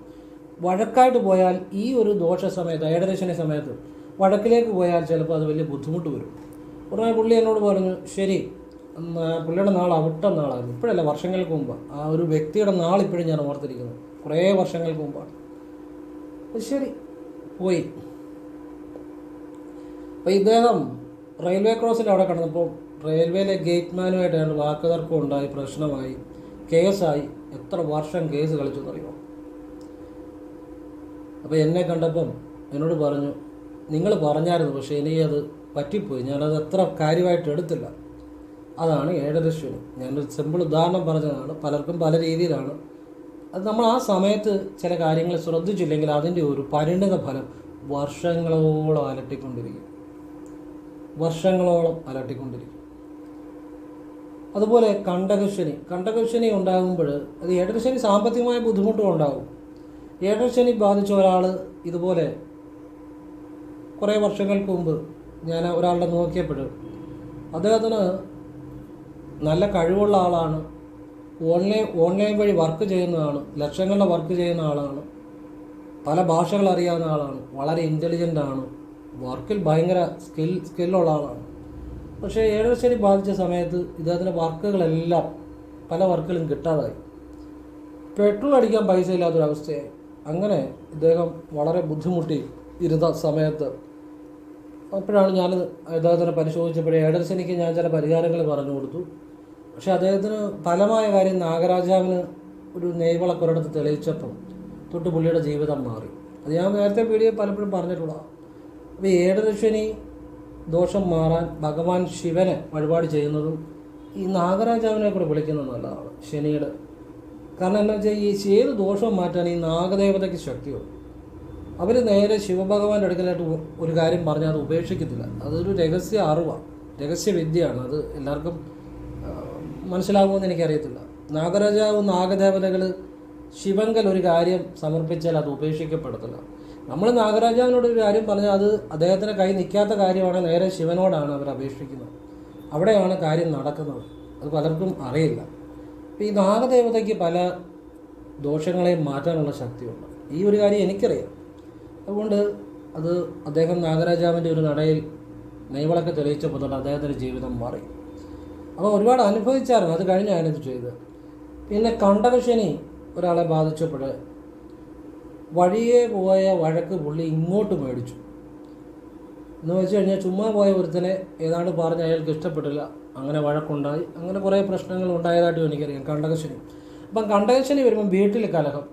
വഴക്കായിട്ട് പോയാൽ ഈ ഒരു ദോഷ സമയത്ത്, ഏഴരശനി സമയത്ത് വഴക്കിലേക്ക് പോയാൽ ചിലപ്പോൾ അത് വലിയ ബുദ്ധിമുട്ട് വരും. ഉടനെ പുള്ളി എന്നോട് പറഞ്ഞു, ശരി, പുള്ളിയുടെ നാൾ അവിട്ടം നാളായിരുന്നു. ഇപ്പോഴല്ല, വർഷങ്ങൾക്ക് മുമ്പ്. ആ ഒരു വ്യക്തിയുടെ നാൾ ഇപ്പോഴും ഞാൻ ഓർത്തിരിക്കുന്നു, കുറേ വർഷങ്ങൾക്ക് മുമ്പാണ്. ശരി, പോയി. അപ്പോൾ ഇദ്ദേഹം റെയിൽവേ ക്രോസിൽ അവിടെ കിടന്നപ്പോൾ റെയിൽവേയിലെ ഗേറ്റ്മാനുമായിട്ട് വാക്കുതർക്കം ഉണ്ടായി, പ്രശ്നമായി, കേസായി. എത്ര വർഷം കേസ് കളിച്ചു എന്നറിയുമോ? അപ്പോൾ എന്നെ കണ്ടപ്പം എന്നോട് പറഞ്ഞു, നിങ്ങൾ പറഞ്ഞായിരുന്നു, പക്ഷേ എനിക്കത് പറ്റിപ്പോയി, ഞാനത് അത്ര കാര്യമായിട്ട് എടുത്തില്ല. അതാണ് ഏഴരശനി. ഞാനൊരു സിമ്പിൾ ഉദാഹരണം പറഞ്ഞതാണ്. പലർക്കും പല രീതിയിലാണ്. അത് നമ്മൾ ആ സമയത്ത് ചില കാര്യങ്ങൾ ശ്രദ്ധിച്ചില്ലെങ്കിൽ അതിൻ്റെ ഒരു പരിണിത ഫലം വർഷങ്ങളോളം അലട്ടിക്കൊണ്ടിരിക്കും. അതുപോലെ കണ്ടകശനി ഉണ്ടാകുമ്പോൾ അത് ഏഴരശനി സാമ്പത്തികമായ ബുദ്ധിമുട്ടും ഉണ്ടാകും. ഏഴരശനി ബാധിച്ച ഒരാൾ ഇതുപോലെ കുറേ വർഷങ്ങൾക്ക് മുമ്പ് ഞാൻ ഒരാളുടെ നോക്കിയപ്പോൾ അദ്ദേഹത്തിന് നല്ല കഴിവുള്ള ആളാണ്, ഓൺലൈൻ വഴി വർക്ക് ചെയ്യുന്നതാണ്, ലക്ഷങ്ങളുടെ വർക്ക് ചെയ്യുന്ന ആളാണ്, പല ഭാഷകൾ അറിയാവുന്ന ആളാണ്, വളരെ ഇൻ്റലിജൻ്റ് ആണ്, വർക്കിൽ ഭയങ്കര സ്കില്ലുള്ള ആളാണ്. പക്ഷേ ഏഴര ശനി ബാധിച്ച സമയത്ത് ഇദ്ദേഹത്തിൻ്റെ വർക്കുകളെല്ലാം പല വർക്കുകളും കിട്ടാതായി. പെട്രോൾ അടിക്കാൻ പൈസ ഇല്ലാത്തൊരവസ്ഥയായി. അങ്ങനെ ഇദ്ദേഹം വളരെ ബുദ്ധിമുട്ടി ഇരുന്ന സമയത്ത് അപ്പോഴാണ് ഞാൻ അദ്ദേഹത്തിനെ പരിശോധിച്ചപ്പോഴേ ഏഴര ശനിക്ക് ഞാൻ ചില പരിഹാരങ്ങൾ പറഞ്ഞു കൊടുത്തു. പക്ഷേ അദ്ദേഹത്തിന് ഫലമായ കാര്യം നാഗരാജാവിന് ഒരു നെയ്വിളക്കൊരിടത്ത് തെളിയിച്ചപ്പോൾ തൊട്ട് പുള്ളിയുടെ ജീവിതം മാറി. അത് ഞാൻ നേരത്തെ വീഡിയോ പലപ്പോഴും പറഞ്ഞിട്ടുള്ളതാണ്. അപ്പോൾ ഏഴര ശനി ദോഷം മാറാൻ ഭഗവാൻ ശിവനെ വഴിപാട് ചെയ്യുന്നതും ഈ നാഗരാജാവിനെ കൂടെ വിളിക്കുന്നത് നല്ലതാണ് ശനിയുടെ. കാരണം എന്താ വെച്ചാൽ ഈ ഏത് ദോഷവും മാറ്റാൻ ഈ നാഗദേവതയ്ക്ക് ശക്തിയുണ്ട്. അവർ നേരെ ശിവഭഗവാന്റെ അടുക്കലായിട്ട് ഒരു കാര്യം പറഞ്ഞാൽ അത് ഉപേക്ഷിക്കത്തില്ല. അതൊരു രഹസ്യ അറിവാണ്, രഹസ്യവിദ്യയാണ്. അത് എല്ലാവർക്കും മനസ്സിലാകുമെന്ന് എനിക്കറിയത്തില്ല. നാഗരാജാവ് നാഗദേവതകൾ ശിവങ്കൽ ഒരു കാര്യം സമർപ്പിച്ചാൽ അത് ഉപേക്ഷിക്കപ്പെടത്തില്ല. നമ്മൾ നാഗരാജാവിനോട് ഒരു കാര്യം പറഞ്ഞാൽ അത് അദ്ദേഹത്തിന് കൈ നിൽക്കാത്ത കാര്യമാണ്, നേരെ ശിവനോടാണ് അവർ അപേക്ഷിക്കുന്നത്. അവിടെയാണ് കാര്യം നടക്കുന്നത്. അത് പലർക്കും അറിയില്ല. ഈ നാഗദേവതയ്ക്ക് പല ദോഷങ്ങളെയും മാറ്റാനുള്ള ശക്തിയുണ്ട്. ഈ ഒരു കാര്യം എനിക്കറിയാം. അതുകൊണ്ട് അത് അദ്ദേഹം നാഗരാജാവിൻ്റെ ഒരു നടയിൽ നെയ്വിളക്ക് തെളിയിച്ചപ്പോൾ തൊട്ട് അദ്ദേഹത്തിൻ്റെ ജീവിതം മാറി. അപ്പോൾ ഒരുപാട് അനുഭവിച്ചായിരുന്നു. അത് കഴിഞ്ഞാണ് ഇത് ചെയ്തത്. പിന്നെ കണ്ടകശനി ഒരാളെ ബാധിച്ചപ്പോൾ വഴിയെ പോയ വഴക്ക് പുള്ളി ഇങ്ങോട്ട് മേടിച്ചു. എന്ന് വെച്ച് കഴിഞ്ഞാൽ ചുമ്മാ പോയ ഒരുത്തനെ ഏതാണ്ട് പറഞ്ഞ് അയാൾക്ക് ഇഷ്ടപ്പെട്ടില്ല, അങ്ങനെ വഴക്കുണ്ടായി, അങ്ങനെ കുറേ പ്രശ്നങ്ങൾ ഉണ്ടായതായിട്ടും എനിക്കറിയാം. കണ്ടകശനി. അപ്പം കണ്ടകശനി വരുമ്പം വീട്ടിൽ കലഹം,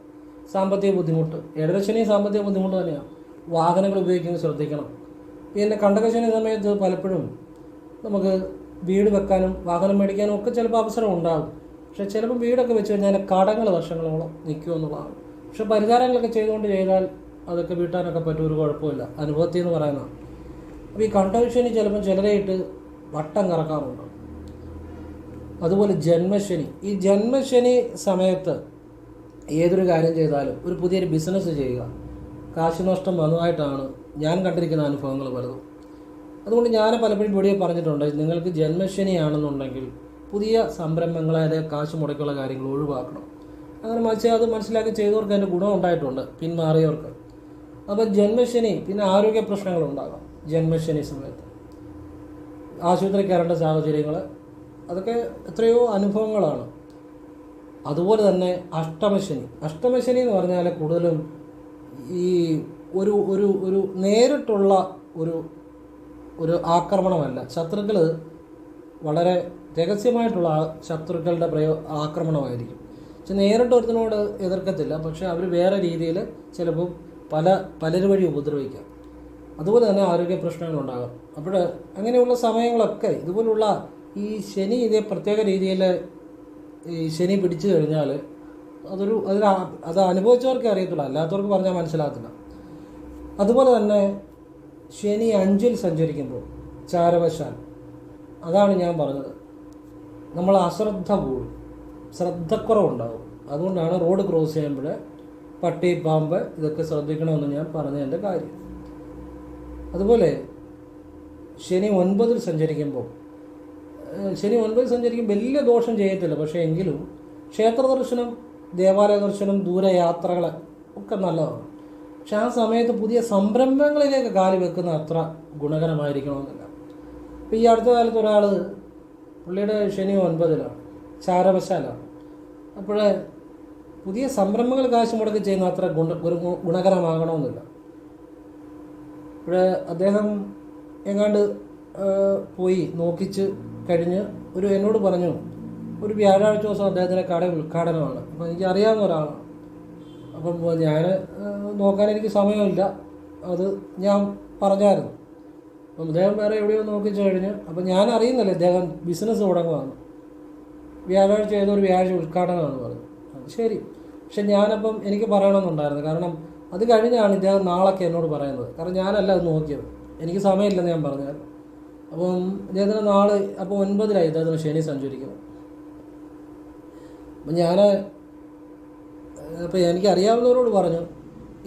സാമ്പത്തിക ബുദ്ധിമുട്ട്. ഏഴരശനി സാമ്പത്തിക ബുദ്ധിമുട്ട് തന്നെയാണ്. വാഹനങ്ങൾ ഉപയോഗിക്കുന്നത് ശ്രദ്ധിക്കണം. പിന്നെ കണ്ടകശനി സമയത്ത് പലപ്പോഴും നമുക്ക് വീട് വെക്കാനും വാഹനം മേടിക്കാനും ഒക്കെ ചിലപ്പോൾ അവസരം ഉണ്ടാകും. പക്ഷേ ചിലപ്പോൾ വീടൊക്കെ വെച്ച് കഴിഞ്ഞാൽ കടങ്ങൾ വർഷങ്ങളോളം നിൽക്കുമെന്നുള്ളതാണ്. പക്ഷെ പരിഹാരങ്ങളൊക്കെ ചെയ്താൽ അതൊക്കെ വീട്ടാനൊക്കെ പറ്റും, ഒരു കുഴപ്പമില്ല. അനുഭവത്തിൽ എന്ന് പറയുന്നതാണ്. അപ്പോൾ ഈ കണ്ടകശനി ചിലപ്പോൾ ചിലരെയിട്ട് വട്ടം കറക്കാറുണ്ട്. അതുപോലെ ജന്മശനി. ഈ ജന്മശനി സമയത്ത് ഏതൊരു കാര്യം ചെയ്താലും, ഒരു പുതിയൊരു ബിസിനസ് ചെയ്യുക, കാശ് നഷ്ടം വന്നതായിട്ടാണ് ഞാൻ കണ്ടിരിക്കുന്ന അനുഭവങ്ങൾ പലതും. അതുകൊണ്ട് ഞാൻ പലപ്പോഴും വീഡിയോ പറഞ്ഞിട്ടുണ്ട്, നിങ്ങൾക്ക് ജന്മശനിയാണെന്നുണ്ടെങ്കിൽ പുതിയ സംരംഭങ്ങളെ അല്ലെങ്കിൽ കാശ് മുടക്കുള്ള കാര്യങ്ങൾ ഒഴിവാക്കണം. അങ്ങനെ അത് മനസ്സിലാക്കി ചെയ്തവർക്ക് അതിൻ്റെ ഗുണം ഉണ്ടായിട്ടുണ്ട്, പിന്മാറിയവർക്ക്. അപ്പോൾ ജന്മശനി, പിന്നെ ആരോഗ്യ പ്രശ്നങ്ങളുണ്ടാകാം ജന്മശനി സമയത്ത്, ആശുപത്രി കയറേണ്ട സാഹചര്യങ്ങൾ, അതൊക്കെ എത്രയോ അനുഭവങ്ങളാണ്. അതുപോലെ തന്നെ അഷ്ടമശനി എന്ന് പറഞ്ഞാൽ കൂടുതലും ഈ ഒരു ഒരു ഒരു നേരിട്ടുള്ള ഒരു ആക്രമണമല്ല. ശത്രുക്കൾ വളരെ രഹസ്യമായിട്ടുള്ള ശത്രുക്കളുടെ ആക്രമണമായിരിക്കും. പക്ഷെ നേരിട്ട് ഒരുത്തിനോട് എതിർക്കത്തില്ല, പക്ഷെ അവർ വേറെ രീതിയിൽ ചിലപ്പോൾ പലര് വഴി ഉപദ്രവിക്കാം. അതുപോലെ തന്നെ ആരോഗ്യ പ്രശ്നങ്ങളുണ്ടാകാം. അപ്പോൾ അങ്ങനെയുള്ള സമയങ്ങളൊക്കെ ഇതുപോലുള്ള ഈ ശനി ഇതേ പ്രത്യേക രീതിയിൽ ഈ ശനി പിടിച്ചു കഴിഞ്ഞാൽ അത് അനുഭവിച്ചവർക്കേ അറിയത്തുള്ളൂ, അല്ലാത്തവർക്ക് പറഞ്ഞാൽ മനസ്സിലാകത്തില്ല. അതുപോലെ തന്നെ ശനി 5-ൽ സഞ്ചരിക്കുമ്പോൾ ചാരവശാൽ, അതാണ് ഞാൻ പറഞ്ഞത്, നമ്മൾ അശ്രദ്ധ കൂടും, ശ്രദ്ധക്കുറവുണ്ടാകും. അതുകൊണ്ടാണ് റോഡ് ക്രോസ് ചെയ്യുമ്പോൾ പട്ടി, പാമ്പ് ഇതൊക്കെ ശ്രദ്ധിക്കണമെന്ന് ഞാൻ പറഞ്ഞതിൻ്റെ കാര്യം. അതുപോലെ ശനി 9-ൽ സഞ്ചരിക്കുമ്പോൾ വലിയ ദോഷം ചെയ്യത്തില്ല. പക്ഷേ എങ്കിലും ക്ഷേത്ര ദർശനം, ദേവാലയ ദർശനം, ദൂരയാത്രകൾ ഒക്കെ നല്ലതാണ്. പക്ഷെ ആ സമയത്ത് പുതിയ സംരംഭങ്ങളിലേക്ക് കാല് വെക്കുന്ന അത്ര ഗുണകരമായിരിക്കണമെന്നില്ല. ഇപ്പോൾ ഈ അടുത്ത കാലത്ത് ഒരാൾ, പുള്ളിയുടെ ശനി 9-ലാണ്, ചാരവശാലാണ്. അപ്പോൾ പുതിയ സംരംഭങ്ങൾ കാശ് മുടക്കി ചെയ്യുന്ന അത്ര ഗുണകരമാകണമെന്നില്ല. അപ്പോൾ അദ്ദേഹം എങ്ങാണ്ട് പോയി നോക്കിച്ച് കഴിഞ്ഞ് എന്നോട് പറഞ്ഞു, ഒരു വ്യാഴാഴ്ച ദിവസം അദ്ദേഹത്തിൻ്റെ കട ഉദ്ഘാടനമാണ്. അപ്പോൾ എനിക്ക് അറിയാവുന്ന ഒരാളാണ്. അപ്പം ഞാൻ നോക്കാൻ എനിക്ക് സമയമില്ല, അത് ഞാൻ പറഞ്ഞായിരുന്നു. അപ്പം അദ്ദേഹം വേറെ എവിടെയോ നോക്കിച്ച് കഴിഞ്ഞ്, അപ്പം ഞാൻ അറിയുന്നില്ല ഇദ്ദേഹം ബിസിനസ് തുടങ്ങുകയാണ്, വ്യാഴാഴ്ച ഏതൊരു വ്യാഴാഴ്ച ഉദ്ഘാടനമാണെന്ന് പറഞ്ഞു. അത് ശരി. പക്ഷെ ഞാനപ്പം എനിക്ക് പറയണമെന്നുണ്ടായിരുന്നു, കാരണം അത് കഴിഞ്ഞാണ് ഇദ്ദേഹം നാളൊക്കെ എന്നോട് പറയുന്നത്. കാരണം ഞാനല്ല അത് നോക്കിയത്, എനിക്ക് സമയമില്ലെന്ന് ഞാൻ പറഞ്ഞായിരുന്നു. അപ്പം ഇദ്ദേഹത്തിന് നാളെ, അപ്പോൾ 9-ലായി ഇദ്ദേഹത്തിന് ശനി സഞ്ചരിക്കുന്നത്. അപ്പം അപ്പോൾ എനിക്ക് അറിയാവുന്നവരോട് പറഞ്ഞു,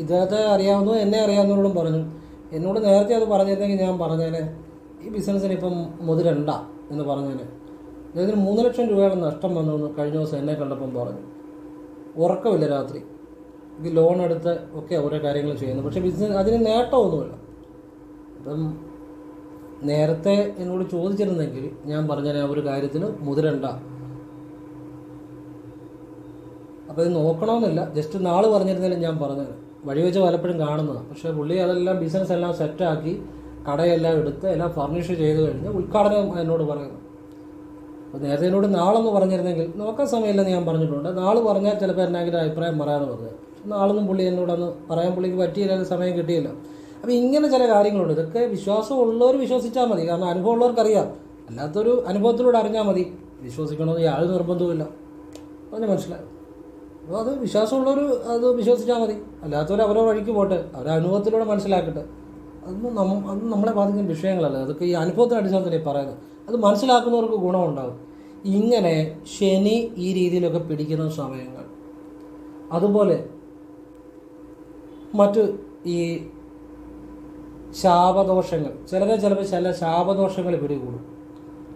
ഇദ്ദേഹത്തെ അറിയാവുന്നതും എന്നെ അറിയാവുന്നവരോടും പറഞ്ഞു. എന്നോട് നേരത്തെ അത് പറഞ്ഞിരുന്നെങ്കിൽ ഞാൻ പറഞ്ഞേനെ ഈ ബിസിനസ്സിന് ഇപ്പം മുതലുണ്ട എന്ന് പറഞ്ഞേനെ. അദ്ദേഹത്തിന് 3 ലക്ഷം രൂപയുടെ നഷ്ടം വന്നു കഴിഞ്ഞ ദിവസം എന്നെ കണ്ടപ്പം പറഞ്ഞു. ഉറക്കമില്ല രാത്രി, ഇത് ലോൺ എടുത്ത് ഒക്കെ ഓരോ കാര്യങ്ങൾ ചെയ്യുന്നു, പക്ഷേ ബിസിനസ് അതിന് നേട്ടമൊന്നുമില്ല. അപ്പം നേരത്തെ എന്നോട് ചോദിച്ചിരുന്നെങ്കിൽ ഞാൻ പറഞ്ഞ ആ ഒരു കാര്യത്തിന് മുതിരണ്ട. അപ്പോൾ ഇത് നോക്കണമെന്നില്ല, ജസ്റ്റ് നാള് പറഞ്ഞിരുന്നാലും ഞാൻ പറഞ്ഞത് വഴി വെച്ച് പലപ്പോഴും കാണുന്നതാണ്. പക്ഷേ പുള്ളി അതെല്ലാം ബിസിനസ് എല്ലാം സെറ്റാക്കി കടയെല്ലാം എടുത്ത് എല്ലാം ഫർണിഷ് ചെയ്ത് കഴിഞ്ഞ് ഉദ്ഘാടനം എന്നോട് പറയുന്നു. അപ്പോൾ നേരത്തെ എന്നോട് നാളൊന്ന് പറഞ്ഞിരുന്നെങ്കിൽ നോക്കാൻ സമയമില്ലെന്ന് ഞാൻ പറഞ്ഞിട്ടുണ്ട്. നാള് പറഞ്ഞാൽ ചിലപ്പോൾ എന്നെങ്കിലും അഭിപ്രായം പറയാമെന്ന് പറഞ്ഞത്. നാളൊന്നും പുള്ളി എന്നോടൊന്ന് പറയാൻ പുള്ളിക്ക് പറ്റിയില്ല, സമയം കിട്ടിയില്ല. അപ്പോൾ ഇങ്ങനെ ചില കാര്യങ്ങളുണ്ട്. ഇതൊക്കെ വിശ്വാസമുള്ളവർ വിശ്വസിച്ചാൽ മതി, കാരണം അനുഭവമുള്ളവർക്കറിയാം. അല്ലാത്തൊരു അനുഭവത്തിലൂടെ അറിഞ്ഞാൽ മതി, വിശ്വസിക്കണമെന്ന് യാതൊരു നിർബന്ധവുമില്ല. അതിന് മനസ്സിലായി. അപ്പോൾ അത് വിശ്വാസമുള്ളവർ അത് വിശ്വസിച്ചാൽ മതി, അല്ലാത്തവർ അവരോ വഴിക്ക് പോട്ടെ, അവരുടെ അനുഭവത്തിലൂടെ മനസ്സിലാക്കട്ടെ. അത് നമ്മളെ ബാധിക്കുന്ന വിഷയങ്ങളല്ല, അതൊക്കെ ഈ അനുഭവത്തിൻ്റെ അടിസ്ഥാനത്തിലേ പറയുന്നത്. അത് മനസ്സിലാക്കുന്നവർക്ക് ഗുണമുണ്ടാകും. ഇങ്ങനെ ശനി ഈ രീതിയിലൊക്കെ പിടിക്കുന്ന സമയങ്ങൾ, അതുപോലെ മറ്റ് ഈ ശാപദോഷങ്ങൾ, ചിലപ്പോൾ ചില ശാപദോഷങ്ങൾ പിടികൂടും.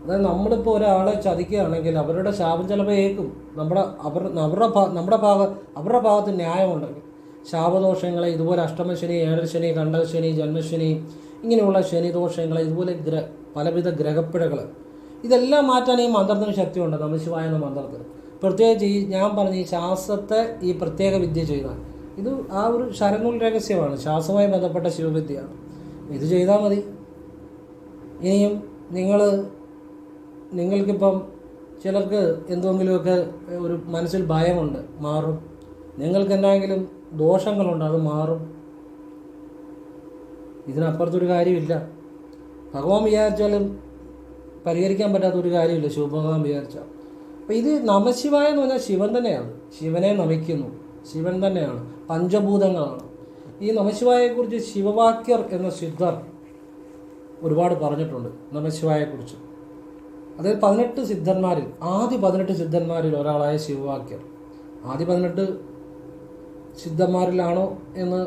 അതായത് നമ്മളിപ്പോൾ ഒരാളെ ചതിക്കുകയാണെങ്കിൽ അവരുടെ ശാപം ചിലപ്പോൾ ഏൽക്കും. അവരുടെ ഭാഗത്ത് ന്യായമുണ്ടെങ്കിൽ ശാപദോഷങ്ങളെ ഇതുപോലെ അഷ്ടമശനി, ഏഴരശനി, കണ്ടശനി, ജന്മശനി, ഇങ്ങനെയുള്ള ശനിദോഷങ്ങളെ, ഇതുപോലെ പലവിധ ഗ്രഹപ്പിഴകൾ, ഇതെല്ലാം മാറ്റാൻ ഈ മന്ത്രത്തിന് ശക്തിയുണ്ട്. നമഃശിവായ എന്ന മന്ത്രത്തിന് പ്രത്യേകിച്ച് ഞാൻ പറഞ്ഞ ഈ ശാസ്ത്രത്തെ ഈ പ്രത്യേക വിദ്യ ചെയ്താൽ, ഇത് ആ ഒരു ശരനൂൽ രഹസ്യമാണ്, ശാസ്ത്രവുമായി ബന്ധപ്പെട്ട ശിവവിദ്യയാണ്. ഇത് ചെയ്താൽ മതി. ഇനിയും നിങ്ങൾക്കിപ്പം ചിലർക്ക് എന്തെങ്കിലുമൊക്കെ ഒരു മനസ്സിൽ ഭയമുണ്ട്, മാറും. നിങ്ങൾക്ക് എന്തെങ്കിലും ദോഷങ്ങളുണ്ട്, അത് മാറും. ഇതിനപ്പുറത്തൊരു കാര്യമില്ല. ഭഗവാൻ വിചാരിച്ചാലും പരിഹരിക്കാൻ പറ്റാത്തൊരു കാര്യമില്ല, ശിവഭഗവാൻ വിചാരിച്ചാൽ. അപ്പോൾ ഇത് നമഃശിവായ എന്ന് പറഞ്ഞാൽ ശിവൻ തന്നെയാണ്, ശിവനെ നമിക്കുന്നു, ശിവൻ തന്നെയാണ്, പഞ്ചഭൂതങ്ങളാണ്. ഈ നമഃശിവായെക്കുറിച്ച് ശിവവാക്യർ എന്ന സിദ്ധർ ഒരുപാട് പറഞ്ഞിട്ടുണ്ട് നമഃശിവായെക്കുറിച്ച്. അതായത് 18 സിദ്ധന്മാരിൽ ആദ്യ 18 സിദ്ധന്മാരിൽ ഒരാളായ ശിവവാക്യർ. ആദ്യ 18 സിദ്ധന്മാരിലാണോ എന്ന്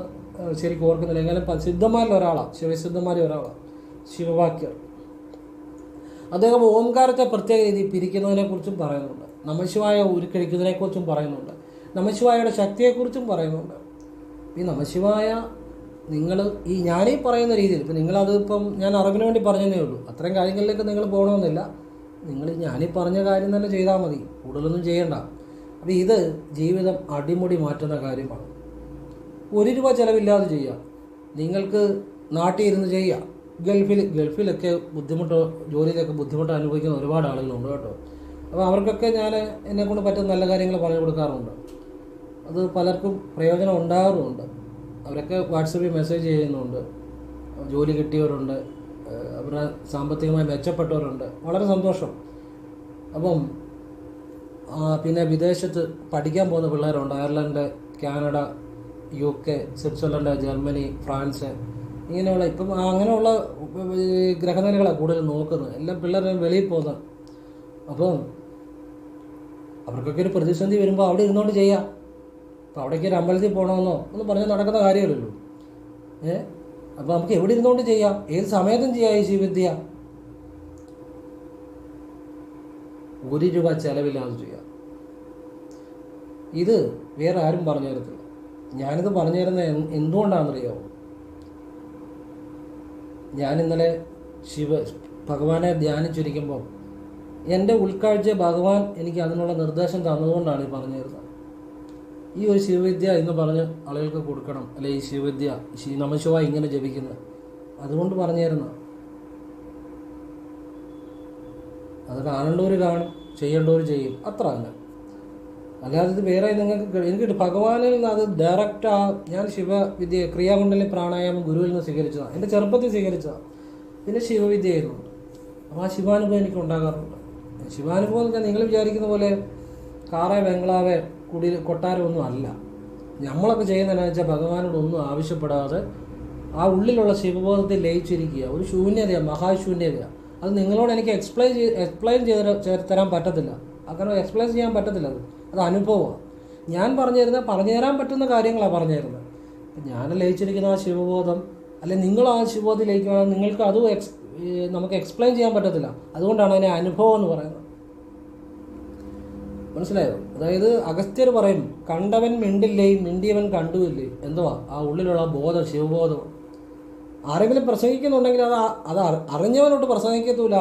ശരിക്കും ഓർക്കുന്നില്ല, എങ്കിലും സിദ്ധന്മാരിൽ ഒരാളാണ്, ശിവസിദ്ധന്മാരിൽ ഒരാളാണ് ശിവവാക്യർ. അദ്ദേഹം ഓംകാരത്തെ പ്രത്യേക രീതിയിൽ പിരിക്കുന്നതിനെക്കുറിച്ചും പറയുന്നുണ്ട്, നമഃശിവായ ഉരുക്കഴിക്കുന്നതിനെക്കുറിച്ചും പറയുന്നുണ്ട്, നമഃശിവായയുടെ ശക്തിയെക്കുറിച്ചും പറയുന്നുണ്ട്. ഈ നമഃശിവായ ഞാനീ പറയുന്ന രീതിയിൽ ഇപ്പം നിങ്ങളതിപ്പം ഞാൻ അറിവിന് വേണ്ടി പറഞ്ഞതേ ഉള്ളൂ, അത്രയും കാര്യങ്ങളിലേക്ക് നിങ്ങൾ പോകണമെന്നില്ല. ഞാനീ പറഞ്ഞ കാര്യം തന്നെ ചെയ്താൽ മതി, കൂടുതലൊന്നും ചെയ്യണ്ട. അപ്പോൾ ഇത് ജീവിതം അടിമുടി മാറ്റുന്ന കാര്യമാണ്. 1 രൂപ ചിലവില്ലാതെ ചെയ്യുക. നിങ്ങൾക്ക് നാട്ടിൽ ഇരുന്ന് ചെയ്യുക. ഗൾഫിലൊക്കെ ജോലിയിലൊക്കെ ബുദ്ധിമുട്ട് അനുഭവിക്കുന്ന ഒരുപാട് ആളുകളുണ്ട് കേട്ടോ. അപ്പോൾ അവർക്കൊക്കെ ഞാൻ എന്നെക്കൊണ്ട് പറ്റുന്ന നല്ല കാര്യങ്ങൾ പറഞ്ഞു കൊടുക്കാറുണ്ട്. അത് പലർക്കും പ്രയോജനം ഉണ്ടാകാറുമുണ്ട്. അവരൊക്കെ വാട്സപ്പിൽ മെസ്സേജ് ചെയ്യുന്നുണ്ട്, ജോലി കിട്ടിയവരുണ്ട്, അവരുടെ സാമ്പത്തികമായി മെച്ചപ്പെട്ടവരുണ്ട്, വളരെ സന്തോഷം. അപ്പം പിന്നെ വിദേശത്ത് പഠിക്കാൻ പോകുന്ന പിള്ളേരുണ്ട്, Ireland, Canada, UK, Switzerland, Germany, France, ഇങ്ങനെയുള്ള ഇപ്പം അങ്ങനെയുള്ള ഗ്രഹനിലകളാണ് കൂടുതൽ നോക്കുന്നത്. എല്ലാം പിള്ളേരും വെളിയിൽ പോകുന്നത്. അപ്പം അവർക്കൊക്കെ ഒരു പ്രതിസന്ധി വരുമ്പോൾ അവിടെ ഇരുന്നുകൊണ്ട് ചെയ്യാം. അപ്പോൾ അവിടേക്ക് ഒരു അമ്പലത്തിൽ പോകണമെന്നോ ഒന്നും പറഞ്ഞാൽ നടക്കുന്ന കാര്യമല്ലല്ലോ. അപ്പോൾ നമുക്ക് എവിടെ ഇരുന്നുകൊണ്ട് ചെയ്യാം, ഏത് സമയത്തും ചെയ്യാം ഈ ശിവവിദ്യ. 1 രൂപ ചിലവില്ലാതെ ചെയ്യാം. ഇത് വേറെ ആരും പറഞ്ഞു തരത്തില്ല. ഞാനിത് പറഞ്ഞു തരുന്നത് എന്തുകൊണ്ടാണെന്നറിയാമോ? ഞാനിന്നലെ ഭഗവാനെ ധ്യാനിച്ചിരിക്കുമ്പോൾ എൻ്റെ ഉൾക്കാഴ്ച ഭഗവാൻ എനിക്ക് അതിനുള്ള നിർദ്ദേശം തന്നതുകൊണ്ടാണ് ഈ പറഞ്ഞു തരുന്നത്. ഈ ഒരു ശിവവിദ്യ എന്ന് പറഞ്ഞ് ആളുകൾക്ക് കൊടുക്കണം, അല്ലെ ഈ ശിവവിദ്യ നമഃശിവായ ഇങ്ങനെ ജപിക്കുന്നത്, അതുകൊണ്ട് പറഞ്ഞു തരുന്ന. അത് കാണേണ്ടവർ കാണും, ചെയ്യേണ്ടവർ ചെയ്യും, അത്ര തന്നെ. അല്ലാതെ ഇത് വേറെ എനിക്ക് ഭഗവാനിൽ നിന്ന് അത് ഡയറക്റ്റ് ഞാൻ ശിവവിദ്യ ക്രിയാകുണ്ടലിനി പ്രാണായാമം ഗുരുവിൽ നിന്ന് സ്വീകരിച്ചതാണ്, എൻ്റെ ചെറുപ്പത്തിൽ സ്വീകരിച്ചതാണ്. പിന്നെ ശിവവിദ്യ ആയിരുന്നുണ്ട്. അപ്പോൾ ആ ശിവാനുഭവം എനിക്ക് ഉണ്ടാകാറുണ്ട്. ശിവാനുഭവം എന്ന് വെച്ചാൽ നിങ്ങൾ വിചാരിക്കുന്ന പോലെ കാറേ ബംഗ്ലാവേ കൊട്ടാരമൊന്നും അല്ല. നമ്മളൊക്കെ ചെയ്യുന്നതെന്ന് വെച്ചാൽ ഭഗവാനോടൊന്നും ആവശ്യപ്പെടാതെ ആ ഉള്ളിലുള്ള ശിവബോധത്തിൽ ലയിച്ചിരിക്കുക. ഒരു ശൂന്യതയാണ്, മഹാശൂന്യതയാണ്. അത് നിങ്ങളോട് എനിക്ക് എക്സ്പ്ലെയിൻ ചെയ്ത് തരാൻ പറ്റത്തില്ല, അങ്ങനെ എക്സ്പ്ലെയിൻ ചെയ്യാൻ പറ്റത്തില്ല. അത് അനുഭവമാണ്. ഞാൻ പറഞ്ഞു തരാൻ പറ്റുന്ന കാര്യങ്ങളാണ് പറഞ്ഞു തരുന്നത്. ഞാൻ ലയിച്ചിരിക്കുന്ന ആ ശിവബോധം, അല്ലെങ്കിൽ നിങ്ങൾ ആ ശിവബോധത്തിൽ ലയിക്കുകയാണെങ്കിൽ നിങ്ങൾക്ക് അത് നമുക്ക് എക്സ്പ്ലെയിൻ ചെയ്യാൻ പറ്റത്തില്ല. അതുകൊണ്ടാണ് അതിനെ അനുഭവം എന്ന് പറയുന്നത്. മനസ്സിലായോ? അതായത് അഗസ്ത്യർ പറയും, കണ്ടവൻ മിണ്ടില്ലേ, മിണ്ടിയവൻ കണ്ടുമില്ലേ. എന്തുവാ ആ ഉള്ളിലുള്ള ബോധം? ശിവബോധം. ആരെങ്കിലും പ്രസംഗിക്കുന്നുണ്ടെങ്കിൽ അത് അറിഞ്ഞവനോട്ട് പ്രസംഗിക്കത്തുമില്ല,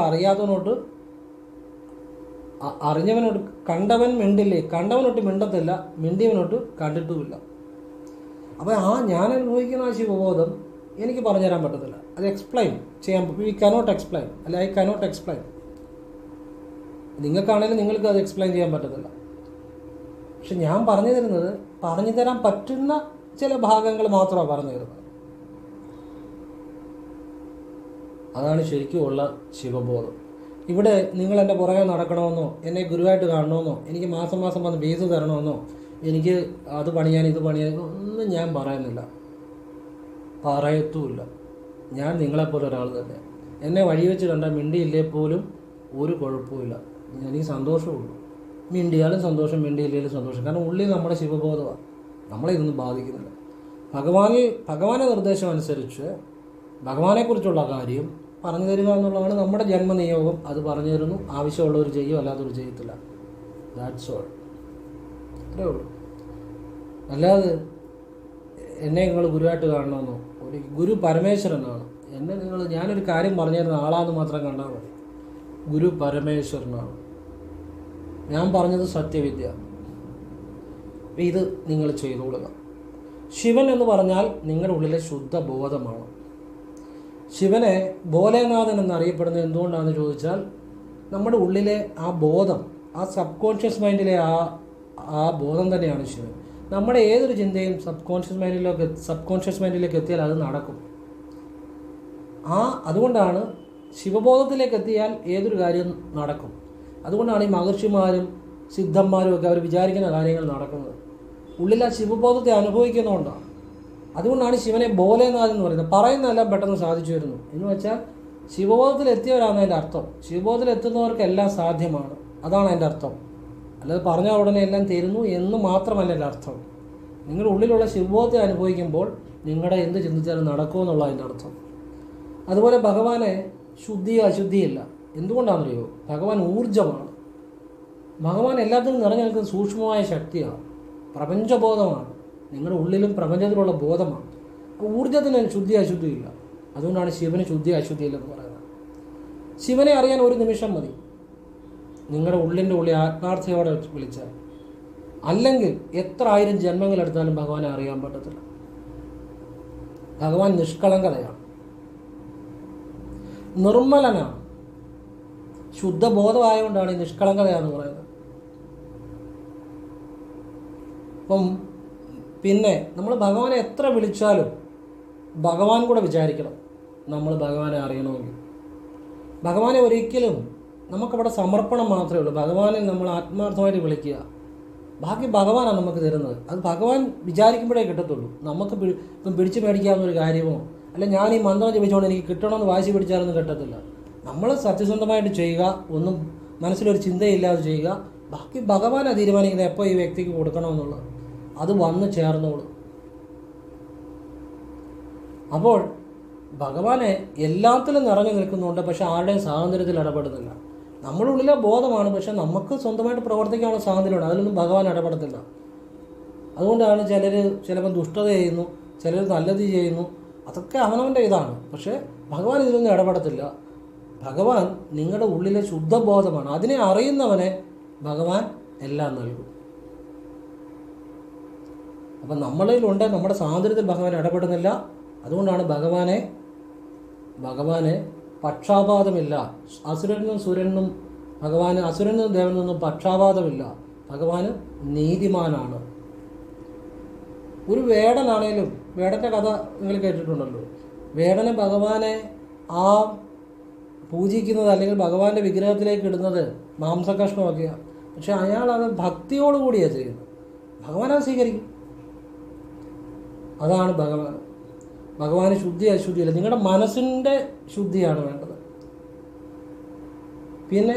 അറിഞ്ഞവനോട്ട്. കണ്ടവൻ മിണ്ടില്ലേ, കണ്ടവനോട്ട് മിണ്ടത്തില്ല, മിണ്ടിയവനോട്ട് കണ്ടിട്ടുമില്ല. അപ്പോൾ ഞാൻ അനുഭവിക്കുന്ന ആ ശിവബോധം എനിക്ക് പറഞ്ഞു തരാൻ പറ്റത്തില്ല. അത് എക്സ്പ്ലെയിൻ ചെയ്യാൻ, വി കനോട്ട് എക്സ്പ്ലെയിൻ, അല്ല ഐ കനോട്ട് എക്സ്പ്ലെയിൻ. നിങ്ങൾക്കാണെങ്കിലും നിങ്ങൾക്ക് അത് എക്സ്പ്ലെയിൻ ചെയ്യാൻ പറ്റത്തില്ല. പക്ഷെ ഞാൻ പറഞ്ഞു തരാൻ പറ്റുന്ന ചില ഭാഗങ്ങൾ മാത്രമാണ് പറഞ്ഞു തരുന്നത്. അതാണ് ശരിക്കും ഉള്ള ശിവബോധം. ഇവിടെ നിങ്ങൾ എൻ്റെ പുറകെ നടക്കണമെന്നോ, എന്നെ ഗുരുവായിട്ട് കാണണമെന്നോ, എനിക്ക് മാസം മാസം വന്ന് ഫീസ് തരണമെന്നോ, എനിക്ക് അത് പണിയാൻ ഇത് പണിയാൻ ഒന്നും ഞാൻ പറയുന്നില്ല, പറയത്തുമില്ല. ഞാൻ നിങ്ങളെപ്പോലെ ഒരാൾ തന്നെ. എന്നെ വഴി വെച്ച് കണ്ടാൽ മിണ്ടിയില്ലേ പോലും ഒരു കുഴപ്പമില്ല, എനിക്ക് സന്തോഷമുള്ളൂ. മിണ്ടിയാലും സന്തോഷം, മിണ്ടിയില്ലേലും സന്തോഷം. കാരണം ഉള്ളിൽ നമ്മുടെ ശിവബോധമാണ്, നമ്മളെ ഇതൊന്നും ബാധിക്കുന്നില്ല. ഭഗവാന്റെ നിർദ്ദേശം അനുസരിച്ച് ഭഗവാനെക്കുറിച്ചുള്ള കാര്യം പറഞ്ഞു തരിക എന്നുള്ളതാണ് നമ്മുടെ ജന്മനിയോഗം. അത് പറഞ്ഞു തരുന്നു. ആവശ്യമുള്ളവർ ചെയ്യും, അല്ലാത്തവർ ചെയ്യത്തില്ല. That's all. അത്രേ ഉള്ളൂ. അല്ലാതെ എന്നെ നിങ്ങൾ ഗുരുവായിട്ട് കാണണമെന്നോ, ഒരു ഗുരു പരമേശ്വരനാണ്. ഞാനൊരു കാര്യം പറഞ്ഞു തരുന്ന ആളാന്ന് മാത്രം കണ്ടാൽ മതി. ഗുരു പരമേശ്വരനാണ്. ഞാൻ പറഞ്ഞത് സത്യവിദ്യ. ഇത് നിങ്ങൾ ചെയ്തോളുക. ശിവൻ എന്ന് പറഞ്ഞാൽ നിങ്ങളുടെ ഉള്ളിലെ ശുദ്ധ ബോധമാണ്. ശിവനെ ഭോലേനാഥൻ എന്നറിയപ്പെടുന്നത് എന്തുകൊണ്ടാണെന്ന് ചോദിച്ചാൽ, നമ്മുടെ ഉള്ളിലെ ആ ബോധം, ആ സബ് കോൺഷ്യസ് മൈൻഡിലെ ആ ബോധം തന്നെയാണ് ശിവൻ. നമ്മുടെ ഏതൊരു ചിന്തയും സബ് കോൺഷ്യസ് മൈൻഡിലേക്ക് എത്തിയാൽ അത് നടക്കും. അതുകൊണ്ടാണ് ശിവബോധത്തിലേക്ക് എത്തിയാൽ ഏതൊരു കാര്യം നടക്കും. അതുകൊണ്ടാണ് ഈ മഹർഷിമാരും സിദ്ധന്മാരും ഒക്കെ അവർ വിചാരിക്കുന്ന കാര്യങ്ങൾ നടക്കുന്നത്. ഉള്ളിൽ ആ ശിവബോധത്തെ അനുഭവിക്കുന്നതുകൊണ്ടാണ്. അതുകൊണ്ടാണ് ശിവനെ ഭോലേനാഥൻ എന്ന് പറയുന്നത്. പറയുന്നതെല്ലാം പെട്ടെന്ന് സാധിച്ചു വരുന്നു എന്ന് വെച്ചാൽ ശിവബോധത്തിൽ എത്തിയവരാണ് അതിൻ്റെ അർത്ഥം. ശിവബോധത്തിൽ എത്തുന്നവർക്കെല്ലാം സാധ്യമാണ്, അതാണ് അതിൻ്റെ അർത്ഥം. അല്ലാതെ പറഞ്ഞാൽ ഉടനെ എല്ലാം തരുന്നു എന്ന് മാത്രമല്ല എൻ്റെ അർത്ഥം. നിങ്ങളുടെ ഉള്ളിലുള്ള ശിവബോധത്തെ അനുഭവിക്കുമ്പോൾ നിങ്ങളുടെ എന്ത് ചിന്തിച്ചാലും നടക്കുമെന്നുള്ള അതിൻ്റെ അർത്ഥം. അതുപോലെ ഭഗവാനെ ശുദ്ധി അശുദ്ധിയില്ല. എന്തുകൊണ്ടാണെന്നറിയോ? ഭഗവാൻ ഊർജ്ജമാണ്. ഭഗവാൻ എല്ലാത്തിനും നിറഞ്ഞു നിൽക്കുന്ന സൂക്ഷ്മമായ ശക്തിയാണ്, പ്രപഞ്ചബോധമാണ്. നിങ്ങളുടെ ഉള്ളിലും പ്രപഞ്ചത്തിലുള്ള ബോധമാണ്. ഊർജ്ജത്തിന് ശുദ്ധി അശുദ്ധിയില്ല. അതുകൊണ്ടാണ് ശിവന് ശുദ്ധി അശുദ്ധിയില്ലെന്ന് പറയുന്നത്. ശിവനെ അറിയാൻ ഒരു നിമിഷം മതി, നിങ്ങളുടെ ഉള്ളിൻ്റെ ഉള്ളിൽ ആത്മാർത്ഥയോടെ വിളിച്ചാൽ. അല്ലെങ്കിൽ എത്ര ആയിരം ജന്മങ്ങളെടുത്താലും ഭഗവാനെ അറിയാൻ പറ്റത്തില്ല. ഭഗവാൻ നിഷ്കളങ്കതയാണ്, നിർമ്മലനാണ്. ശുദ്ധബോധമായതുകൊണ്ടാണ് ഈ നിഷ്കളങ്കതയാന്ന് പറയുന്നത്. അപ്പം പിന്നെ നമ്മൾ ഭഗവാനെ എത്ര വിളിച്ചാലും ഭഗവാൻ കൂടെ വിചാരിക്കണം നമ്മൾ ഭഗവാനെ അറിയണമെങ്കിൽ. ഭഗവാനെ ഒരിക്കലും നമുക്കവിടെ സമർപ്പണം മാത്രമേ ഉള്ളൂ. ഭഗവാനെ നമ്മൾ ആത്മാർത്ഥമായിട്ട് വിളിക്കുക, ബാക്കി ഭഗവാനാണ് നമുക്ക് തരുന്നത്. അത് ഭഗവാൻ വിചാരിക്കുമ്പോഴേ കിട്ടത്തുള്ളൂ. നമുക്ക് ഇപ്പം പിടിച്ചു മേടിക്കാവുന്നൊരു കാര്യമോ, അല്ല ഞാൻ ഈ മന്ത്രം ജപിച്ചുകൊണ്ട് എനിക്ക് കിട്ടണമെന്ന് വാശി പിടിച്ചാലൊന്നും കിട്ടത്തില്ല. നമ്മൾ സത്യസന്ധമായിട്ട് ചെയ്യുക, ഒന്നും മനസ്സിലൊരു ചിന്തയില്ലാതെ ചെയ്യുക. ബാക്കി ഭഗവാനാണ് തീരുമാനിക്കുന്നത് എപ്പോൾ ഈ വ്യക്തിക്ക് കൊടുക്കണമെന്നുള്ളത്. അത് വന്ന് ചേർന്നോളൂ. അപ്പോൾ ഭഗവാനെ എല്ലാത്തിലും നിറഞ്ഞു നിൽക്കുന്നുണ്ട്, പക്ഷെ ആരുടെയും സ്വാതന്ത്ര്യത്തിൽ ഇടപെടുന്നില്ല. നമ്മുടെ ഉള്ളിലെ ബോധമാണ്, പക്ഷെ നമുക്ക് സ്വന്തമായിട്ട് പ്രവർത്തിക്കാനുള്ള സ്വാതന്ത്ര്യമുണ്ട്. അതിലൊന്നും ഭഗവാൻ ഇടപെടത്തില്ല. അതുകൊണ്ടാണ് ചിലപ്പോൾ ദുഷ്ടത ചെയ്യുന്നു, ചിലർ നല്ലത് ചെയ്യുന്നു. അതൊക്കെ അവനവൻ്റെ ഇതാണ്. പക്ഷേ ഭഗവാൻ ഇതിലൊന്നും ഇടപെടത്തില്ല. ഭഗവാൻ നിങ്ങളുടെ ഉള്ളിലെ ശുദ്ധബോധമാണ്. അതിനെ അറിയുന്നവനെ ഭഗവാൻ എല്ലാം നൽകും. അപ്പം നമ്മളിലുണ്ട്, നമ്മുടെ സ്വാതന്ത്ര്യത്തിൽ ഭഗവാൻ ഇടപെടുന്നില്ല. അതുകൊണ്ടാണ് ഭഗവാനെ പക്ഷാപാതമില്ല. അസുരനും സൂര്യനും ഭഗവാന്, അസുരനും ദേവനൊന്നും പക്ഷാപാതമില്ല. ഭഗവാന് നീതിമാനാണ്. ഒരു വേടനാണേലും, വേടൻ്റെ കഥ നിങ്ങൾ കേട്ടിട്ടുണ്ടല്ലോ. വേടനെ ഭഗവാനെ പൂജിക്കുന്നത് അല്ലെങ്കിൽ ഭഗവാന്റെ വിഗ്രഹത്തിലേക്ക് ഇടുന്നത് മാംസകഷ്ണമൊക്കെയാണ്. പക്ഷെ അയാൾ അത് ഭക്തിയോടുകൂടിയാണ് ചെയ്യുന്നത്. ഭഗവാൻ അത് സ്വീകരിക്കും. അതാണ് ഭഗവാന് ശുദ്ധി അശുദ്ധിയില്ല. നിങ്ങളുടെ മനസ്സിൻ്റെ ശുദ്ധിയാണ് വേണ്ടത്. പിന്നെ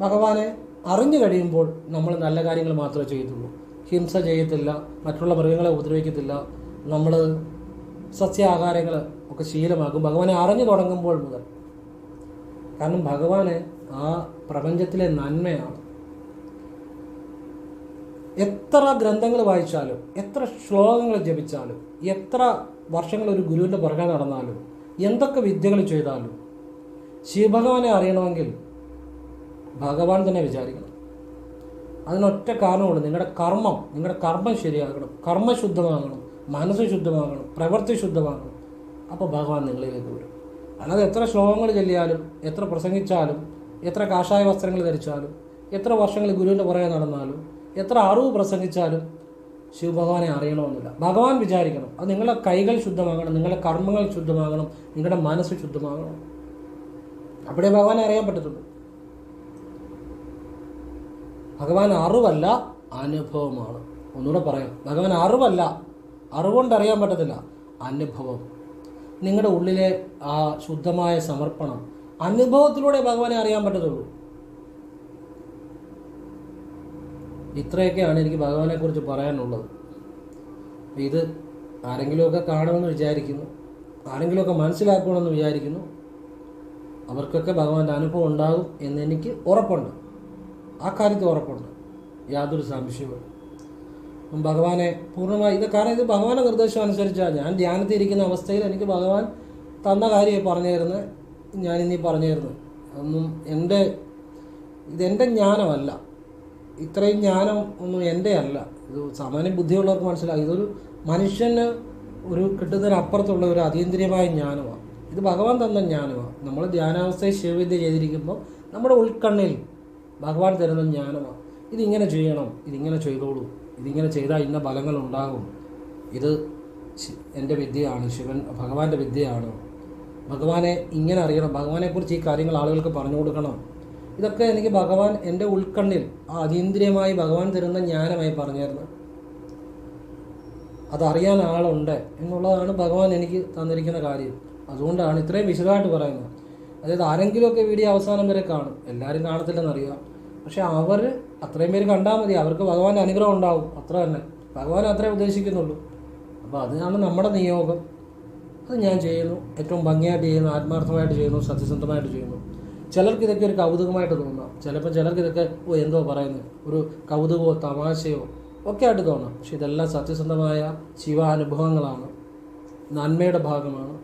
ഭഗവാനെ അറിഞ്ഞു കഴിയുമ്പോൾ നമ്മൾ നല്ല കാര്യങ്ങൾ മാത്രമേ ചെയ്യത്തുള്ളൂ. ഹിംസ ചെയ്യത്തില്ല, മറ്റുള്ള മൃഗങ്ങളെ ഉപദ്രവിക്കത്തില്ല, നമ്മൾ സസ്യാഹാരങ്ങൾ ഒക്കെ ശീലമാക്കും ഭഗവാനെ അറിഞ്ഞു തുടങ്ങുമ്പോൾ മുതൽ. കാരണം ഭഗവാന് ആ പ്രപഞ്ചത്തിലെ നന്മയാണ്. എത്ര ഗ്രന്ഥങ്ങൾ വായിച്ചാലും, എത്ര ശ്ലോകങ്ങൾ ജപിച്ചാലും, എത്ര വർഷങ്ങൾ ഒരു ഗുരുവിൻ്റെ പുറകെ നടന്നാലും, എന്തൊക്കെ വിദ്യകൾ ചെയ്താലും ശിവഭഗവാനെ അറിയണമെങ്കിൽ ഭഗവാൻ തന്നെ വിചാരിക്കണം. അതിനൊറ്റ കാരണമുണ്ട്. നിങ്ങളുടെ കർമ്മം ശരിയാകണം, കർമ്മശുദ്ധമാകണം, മനസ്സ് ശുദ്ധമാകണം, പ്രവൃത്തി ശുദ്ധമാകണം. അപ്പോൾ ഭഗവാൻ നിങ്ങളിലേക്ക് വരും. അല്ലാതെ എത്ര ശ്ലോകങ്ങൾ ചൊല്ലിയാലും, എത്ര പ്രസംഗിച്ചാലും, എത്ര കാഷായ വസ്ത്രങ്ങൾ ധരിച്ചാലും, എത്ര വർഷങ്ങൾ ഗുരുവിൻ്റെ പുറകെ നടന്നാലും, എത്ര അറിവ് പ്രസംഗിച്ചാലും ശിവഭഗവാനെ അറിയണമെന്നില്ല. ഭഗവാൻ വിചാരിക്കണം. അത് നിങ്ങളുടെ കൈകൾ ശുദ്ധമാകണം, നിങ്ങളുടെ കർമ്മങ്ങൾ ശുദ്ധമാകണം, നിങ്ങളുടെ മനസ്സ് ശുദ്ധമാകണം. അവിടെ ഭഗവാനെ അറിയാൻ പറ്റത്തുള്ളൂ. ഭഗവാൻ അറിവല്ല, അനുഭവമാണ്. ഒന്നുകൂടെ പറയാം, ഭഗവാൻ അറിവല്ല, അറിവുകൊണ്ട് അറിയാൻ പറ്റത്തില്ല, അനുഭവം. നിങ്ങളുടെ ഉള്ളിലെ ആ ശുദ്ധമായ സമർപ്പണം, അനുഭവത്തിലൂടെ ഭഗവാനെ അറിയാൻ പറ്റത്തുള്ളൂ. ഇത്രയൊക്കെയാണ് എനിക്ക് ഭഗവാനെക്കുറിച്ച് പറയാനുള്ളത്. ഇത് ആരെങ്കിലുമൊക്കെ കാണുമെന്ന് വിചാരിക്കുന്നു, ആരെങ്കിലുമൊക്കെ മനസ്സിലാക്കണമെന്ന് വിചാരിക്കുന്നു. അവർക്കൊക്കെ ഭഗവാന്റെ അനുഭവം ഉണ്ടാകും എന്നെനിക്ക് ഉറപ്പുണ്ട്. ആ കാര്യത്തിൽ ഉറപ്പുണ്ട്, യാതൊരു സംശയവും. ഭഗവാനെ പൂർണ്ണമായി കാരണം ഇത് ഭഗവാന്റെ നിർദ്ദേശം അനുസരിച്ചാണ് ഞാൻ ധ്യാനത്തിൽ ഇരിക്കുന്ന അവസ്ഥയിൽ എനിക്ക് ഭഗവാൻ തന്ന കാര്യമായി പറഞ്ഞു തരുന്നത്. ഞാനിന്നീ പറഞ്ഞു തരുന്നത് ഒന്നും ഇതെൻ്റെ ജ്ഞാനമല്ല, ഇത്രയും ജ്ഞാനം ഒന്നും എൻ്റെ അല്ല. ഇത് സാമാന്യ ബുദ്ധിയുള്ളവർക്ക് മനസ്സിലാകും. ഇതൊരു മനുഷ്യന് കിട്ടുന്നതിനപ്പുറത്തുള്ള ഒരു അതീന്ദ്രിയമായ ജ്ഞാനമാണ്. ഇത് ഭഗവാൻ തന്ന ജ്ഞാനമാണ്. നമ്മൾ ധ്യാനാവസ്ഥയിൽ ശിവവിദ്യ ചെയ്തിരിക്കുമ്പോൾ നമ്മുടെ ഉൾക്കണ്ണിൽ ഭഗവാൻ തരുന്ന ജ്ഞാനമാണ്. ഇതിങ്ങനെ ചെയ്യണം, ഇതിങ്ങനെ ചെയ്തോളൂ, ഇതിങ്ങനെ ചെയ്താൽ ഇന്ന ഫലങ്ങളുണ്ടാകും, ഇത് എൻ്റെ വിദ്യയാണ്, ഭഗവാന്റെ വിദ്യയാണ്, ഭഗവാനെ ഇങ്ങനെ അറിയണം, ഭഗവാനെക്കുറിച്ച് ഈ കാര്യങ്ങൾ ആളുകൾക്ക് പറഞ്ഞു കൊടുക്കണം. ഇതൊക്കെ എനിക്ക് ഭഗവാൻ എൻ്റെ ഉൾക്കണ്ണിൽ ആ അതീന്ദ്രിയമായി ഭഗവാൻ തരുന്ന ജ്ഞാനമായി പറഞ്ഞിരുന്നത്. അതറിയാൻ ആളുണ്ട് എന്നുള്ളതാണ് ഭഗവാൻ എനിക്ക് തന്നിരിക്കുന്ന കാര്യം. അതുകൊണ്ടാണ് ഇത്രയും വിശദമായിട്ട് പറയുന്നത്. അതായത് ആരെങ്കിലുമൊക്കെ വീഡിയോ അവസാനം വരെ കാണും, എല്ലാവരും കാണത്തില്ലെന്നറിയാം. പക്ഷെ അവർ അത്രയും പേര് കണ്ടാൽ മതി, അവർക്ക് ഭഗവാന്റെ അനുഗ്രഹം ഉണ്ടാവും. അത്ര തന്നെ, ഭഗവാൻ അത്രേ ഉദ്ദേശിക്കുന്നുള്ളൂ. അപ്പോൾ അതിനാണ് നമ്മുടെ നിയോഗം. അത് ഞാൻ ചെയ്യുന്നു, ഏറ്റവും ഭംഗിയായിട്ട് ചെയ്യുന്നു, ആത്മാർത്ഥമായിട്ട് ചെയ്യുന്നു, സത്യസന്ധമായിട്ട് ചെയ്യുന്നു. ചിലർക്ക് ഇതൊക്കെ ഒരു കൗതുകമായിട്ട് തോന്നാം, ചിലപ്പോൾ ചിലർക്ക് ഇതൊക്കെ എന്തോ പറയുന്നത് ഒരു കൗതുകമോ തമാശയോ ഒക്കെ ആയിട്ട് തോന്നാം. പക്ഷെ ഇതെല്ലാം സത്യസന്ധമായ ശിവാനുഭവങ്ങളാണ്, നന്മയുടെ ഭാഗമാണ്.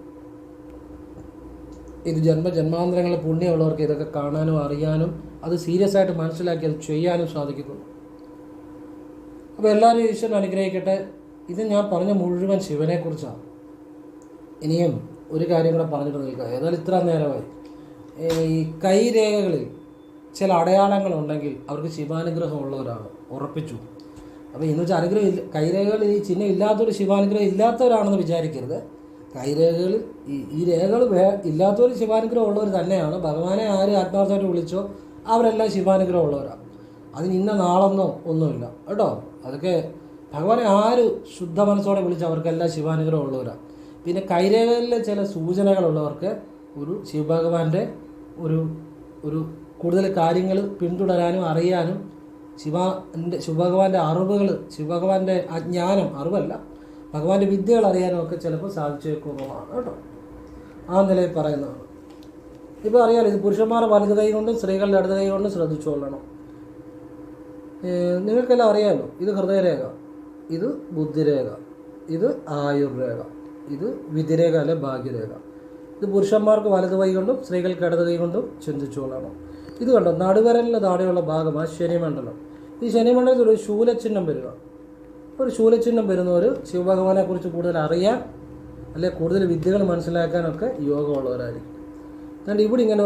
ഇത് ജന്മാന്തരങ്ങളിൽ പുണ്യമുള്ളവർക്ക് ഇതൊക്കെ കാണാനും അറിയാനും അത് സീരിയസ് ആയിട്ട് മനസ്സിലാക്കി അത് ചെയ്യാനും സാധിക്കുന്നു. അപ്പോൾ എല്ലാവരും ഈശ്വരൻ അനുഗ്രഹിക്കട്ടെ. ഇത് ഞാൻ പറഞ്ഞ മുഴുവൻ ശിവനെക്കുറിച്ചാണ്. ഇനിയും ഒരു കാര്യം കൂടെ പറഞ്ഞിട്ട് നിൽക്കുക. ഏതായാലും ഇത്ര നേരമായി. ഈ കൈരേഖകളിൽ ചില അടയാളങ്ങളുണ്ടെങ്കിൽ അവർക്ക് ശിവാനുഗ്രഹം ഉള്ളവരാണ്, ഉറപ്പിച്ചു. അപ്പോൾ ഇന്ന് വെച്ചാൽ അനുഗ്രഹം കൈരേഖകളിൽ ഈ ചിഹ്നം ഇല്ലാത്തൊരു ശിവാനുഗ്രഹം ഇല്ലാത്തവരാണെന്ന് വിചാരിക്കരുത്. കൈരേഖകളിൽ ഈ രേഖകൾ ഇല്ലാത്തവർ ശിവാനുഗ്രഹം ഉള്ളവർ തന്നെയാണ്. ഭഗവാനെ ആര് ആത്മാർത്ഥമായിട്ട് വിളിച്ചോ അവരെല്ലാം ശിവാനുഗ്രഹം ഉള്ളവരാണ്. അതിന് ഇന്ന നാളെന്നോ ഒന്നുമില്ല കേട്ടോ. അതൊക്കെ ഭഗവാനെ ആര് ശുദ്ധ മനസ്സോടെ വിളിച്ചോ അവർക്കെല്ലാം ശിവാനുഗ്രഹം ഉള്ളവരാണ്. പിന്നെ കൈരേഖകളിലെ ചില സൂചനകളുള്ളവർക്ക് ഒരു ശിവഭഗവാന്റെ ഒരു കൂടുതൽ കാര്യങ്ങൾ പിന്തുടരാനും അറിയാനും ശിവഭഗവാന്റെ അറിവുകൾ, ശിവഭഗവാന്റെ അജ്ഞാനം, അറിവല്ല, ഭഗവാന്റെ വിദ്യകൾ അറിയാനും ഒക്കെ ചിലപ്പോൾ സാധിച്ചേക്കുന്നതാണ് കേട്ടോ. ആ നിലയിൽ പറയുന്നതാണ്. ഇപ്പോൾ അറിയാലോ, ഇത് പുരുഷന്മാർ വലത് കൈ കൊണ്ടും സ്ത്രീകളുടെ ഇടത് കൈ കൊണ്ടും ശ്രദ്ധിച്ചുകൊള്ളണം. നിങ്ങൾക്കെല്ലാം അറിയാമല്ലോ, ഇത് ഹൃദയരേഖ, ഇത് ബുദ്ധിരേഖ, ഇത് ആയുർരേഖ, ഇത് വിധിരേഖ അല്ലെ ഭാഗ്യരേഖ. ഇത് പുരുഷന്മാർക്ക് വലത് കൈ കൊണ്ടും സ്ത്രീകൾക്ക് ഇടത് കൈ കൊണ്ടും ചിന്തിച്ചുകൊള്ളണം. ഇത് കണ്ടോ, നടുവരലിൻ്റെ താഴെയുള്ള ഭാഗമാണ് ശനിമണ്ഡലം. ഈ ശനിമണ്ഡലത്തിൽ ഒരു ശൂലചിഹ്നം വരിക. ഒരു ശൂലചിഹ്നം വരുന്നവർ ശിവഭഗവാനെക്കുറിച്ച് കൂടുതൽ അറിയാൻ അല്ലെ കൂടുതൽ വിദ്യകൾ മനസ്സിലാക്കാനൊക്കെ യോഗമുള്ളവരായിരിക്കും. അതുകൊണ്ട് ഇവിടെ ഇങ്ങനെ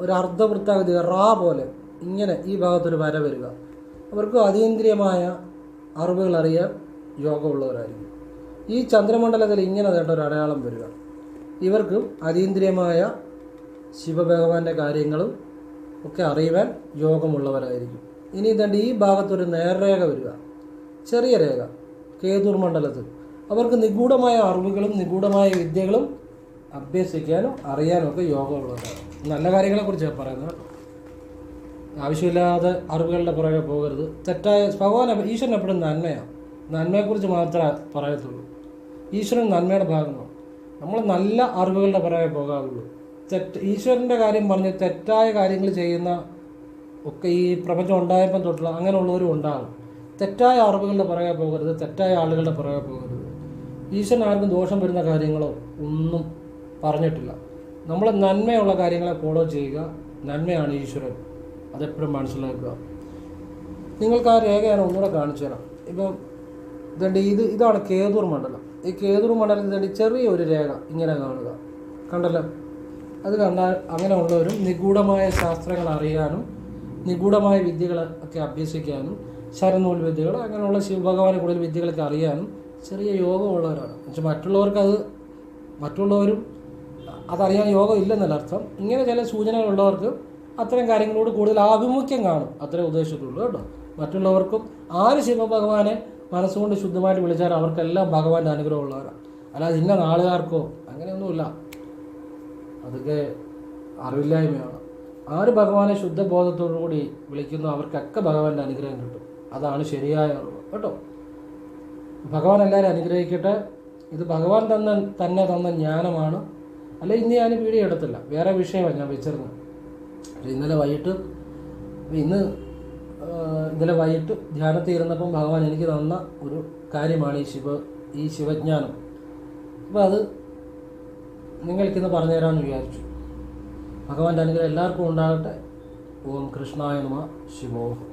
ഒരു അർദ്ധവൃത്താകൃതി റാ പോലെ ഇങ്ങനെ ഈ ഭാഗത്തൊരു വര വരിക. അവർക്ക് അതീന്ദ്രിയമായ അറിവുകൾ അറിയാൻ യോഗമുള്ളവരായിരിക്കും. ഈ ചന്ദ്രമണ്ഡലത്തിൽ ഇങ്ങനെ നേട്ട ഒരു അടയാളം വരിക. ഇവർക്കും അതീന്ദ്രിയമായ ശിവഭഗവാന്റെ കാര്യങ്ങളും ഒക്കെ അറിയുവാൻ യോഗമുള്ളവരായിരിക്കും. ഇനി ഇതണ്ട് ഈ ഭാഗത്തൊരു നേർരേഖ വരിക, ചെറിയ രേഖ, കേതുർ മണ്ഡലത്തിൽ അവർക്ക് നിഗൂഢമായ അറിവുകളും നിഗൂഢമായ വിദ്യകളും അഭ്യസിക്കാനും അറിയാനും ഒക്കെ യോഗമുള്ളവരാണ്. നല്ല കാര്യങ്ങളെക്കുറിച്ച് പറയുന്നത് കേട്ടോ. ആവശ്യമില്ലാതെ അറിവുകളുടെ പുറകെ പോകരുത്. തെറ്റായ ഭഗവാൻ ഈശ്വരൻ എപ്പോഴും നന്മയാണ്, നന്മയെക്കുറിച്ച് മാത്രമേ പറയത്തുള്ളൂ. ഈശ്വരൻ നന്മയുടെ ഭാഗമാണ്. നമ്മൾ നല്ല അറിവുകളുടെ പുറകെ പോകാവുള്ളൂ. ഈശ്വരൻ്റെ കാര്യം പറഞ്ഞ് തെറ്റായ കാര്യങ്ങൾ ചെയ്യുന്ന ഒക്കെ ഈ പ്രപഞ്ചം ഉണ്ടായപ്പം തൊട്ടുള്ള അങ്ങനെയുള്ളവരും ഉണ്ടാകും. തെറ്റായ അറിവുകളുടെ പുറകെ പോകരുത്, തെറ്റായ ആളുകളുടെ പുറകെ പോകരുത്. ഈശ്വരൻ ആർക്കും ദോഷം വരുന്ന കാര്യങ്ങളോ ഒന്നും പറഞ്ഞിട്ടില്ല. നമ്മൾ നന്മയുള്ള കാര്യങ്ങളെ ഫോളോ ചെയ്യുക. നന്മയാണ് ഈശ്വരൻ, അതെപ്പോഴും മനസ്സിലാക്കുക. നിങ്ങൾക്ക് ആ രേഖ ഞാൻ ഒന്നുകൂടെ കാണിച്ചു തരാം. ഇപ്പം ഇതുണ്ട്, ഇതാണ് കേതുർ മണ്ഡലം. ഈ കേതുർ മണ്ഡലത്തിൽ ചെറിയൊരു രേഖ ഇങ്ങനെ കാണുക, കണ്ടല്ലോ? അത് കണ്ടാൽ അങ്ങനെയുള്ളവരും നിഗൂഢമായ ശാസ്ത്രങ്ങൾ അറിയാനും നിഗൂഢമായ വിദ്യകൾ ഒക്കെ അഭ്യസിക്കാനും ശരനൂൽ വിദ്യകൾ അങ്ങനെയുള്ള ശിവഭഗവാനെ കൂടുതൽ വിദ്യകളൊക്കെ അറിയാനും ചെറിയ യോഗമുള്ളവരാണ്. എന്നുവെച്ചാൽ മറ്റുള്ളവരും അതറിയാൻ യോഗം ഇല്ലെന്നല്ല അർത്ഥം. ഇങ്ങനെ ചില സൂചനകളുള്ളവർക്ക് അത്തരം കാര്യങ്ങളോട് കൂടുതൽ ആഭിമുഖ്യം കാണും, അത്രേ ഉദ്ദേശിച്ചിട്ടുള്ളൂ കേട്ടോ. മറ്റുള്ളവർക്കും ആര് ശിവഭഗവാനെ മനസ്സുകൊണ്ട് ശുദ്ധമായിട്ട് വിളിച്ചാൽ അവർക്കെല്ലാം ഭഗവാന്റെ അനുഗ്രഹമുള്ളവരാണ്. അല്ലാതെ ഇന്ന നാളുകാർക്കോ അങ്ങനെയൊന്നുമില്ല. അതൊക്കെ അറിവില്ലായ്മയാണ്. ആര് ഭഗവാനെ ശുദ്ധബോധത്തോടു കൂടി വിളിക്കുന്നു അവർക്കൊക്കെ ഭഗവാന്റെ അനുഗ്രഹം കിട്ടും. അതാണ് ശരിയായ അറിവ് കേട്ടോ. ഭഗവാൻ എല്ലാവരും അനുഗ്രഹിക്കട്ടെ. ഇത് ഭഗവാൻ തന്നെ തന്ന ജ്ഞാനമാണ്. അല്ല, ഇന്ന് ഞാൻ വീഡിയോ എടുത്തില്ല, വേറെ വിഷയമാണ് ഞാൻ വെച്ചിരുന്നത്. ഇന്നലെ വൈകിട്ട് ധ്യാനത്തിൽ ഇരുന്നപ്പം ഭഗവാൻ എനിക്ക് തന്ന ഒരു കാര്യമാണ് ഈ ശിവജ്ഞാനം. അപ്പോൾ അത് നിങ്ങൾക്കിന്ന് പറഞ്ഞു തരാമെന്ന് വിചാരിച്ചു. ഭഗവാന്റെ അനുഗ്രഹം എല്ലാവർക്കും ഉണ്ടാകട്ടെ. ഓം കൃഷ്ണായ നമഃ. ശിവോഹം.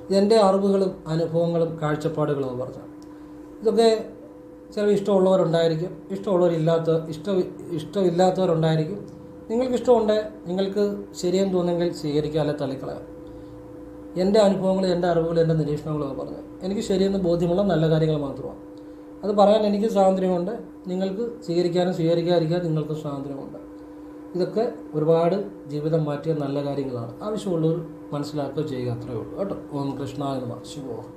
ഇതെൻ്റെ അറിവുകളും അനുഭവങ്ങളും കാഴ്ചപ്പാടുകളും പറഞ്ഞാൽ ഇതൊക്കെ ചില ഇഷ്ടമുള്ളവരുണ്ടായിരിക്കും, ഇഷ്ടമില്ലാത്തവരുണ്ടായിരിക്കും. നിങ്ങൾക്ക് ഇഷ്ടമുണ്ടെങ്കിൽ നിങ്ങൾക്ക് ശരിയെന്ന് തോന്നുമെങ്കിൽ സ്വീകരിക്കുക, അല്ലെ തള്ളിക്കളയാം. എൻ്റെ അനുഭവങ്ങൾ, എൻ്റെ അറിവുകൾ, എൻ്റെ നിരീക്ഷണങ്ങളൊക്കെ പറഞ്ഞു എനിക്ക് ശരിയെന്ന് ബോധ്യമുള്ള നല്ല കാര്യങ്ങൾ മാത്രമാണ്. അത് പറയാൻ എനിക്ക് സ്വാതന്ത്ര്യമുണ്ട്. നിങ്ങൾക്ക് സ്വീകരിക്കാനും സ്വീകരിക്കാതിരിക്കാൻ നിങ്ങൾക്ക് സ്വാതന്ത്ര്യമുണ്ട്. ഇതൊക്കെ ഒരുപാട് ജീവിതം മാറ്റിയ നല്ല കാര്യങ്ങളാണ്. ആവശ്യമുള്ളവർ മനസ്സിലാക്കുക, ചെയ്യുക, അത്രയേ ഉള്ളൂ കേട്ടോ. ഓം കൃഷ്ണായ നമഃ. ശിവോഹം.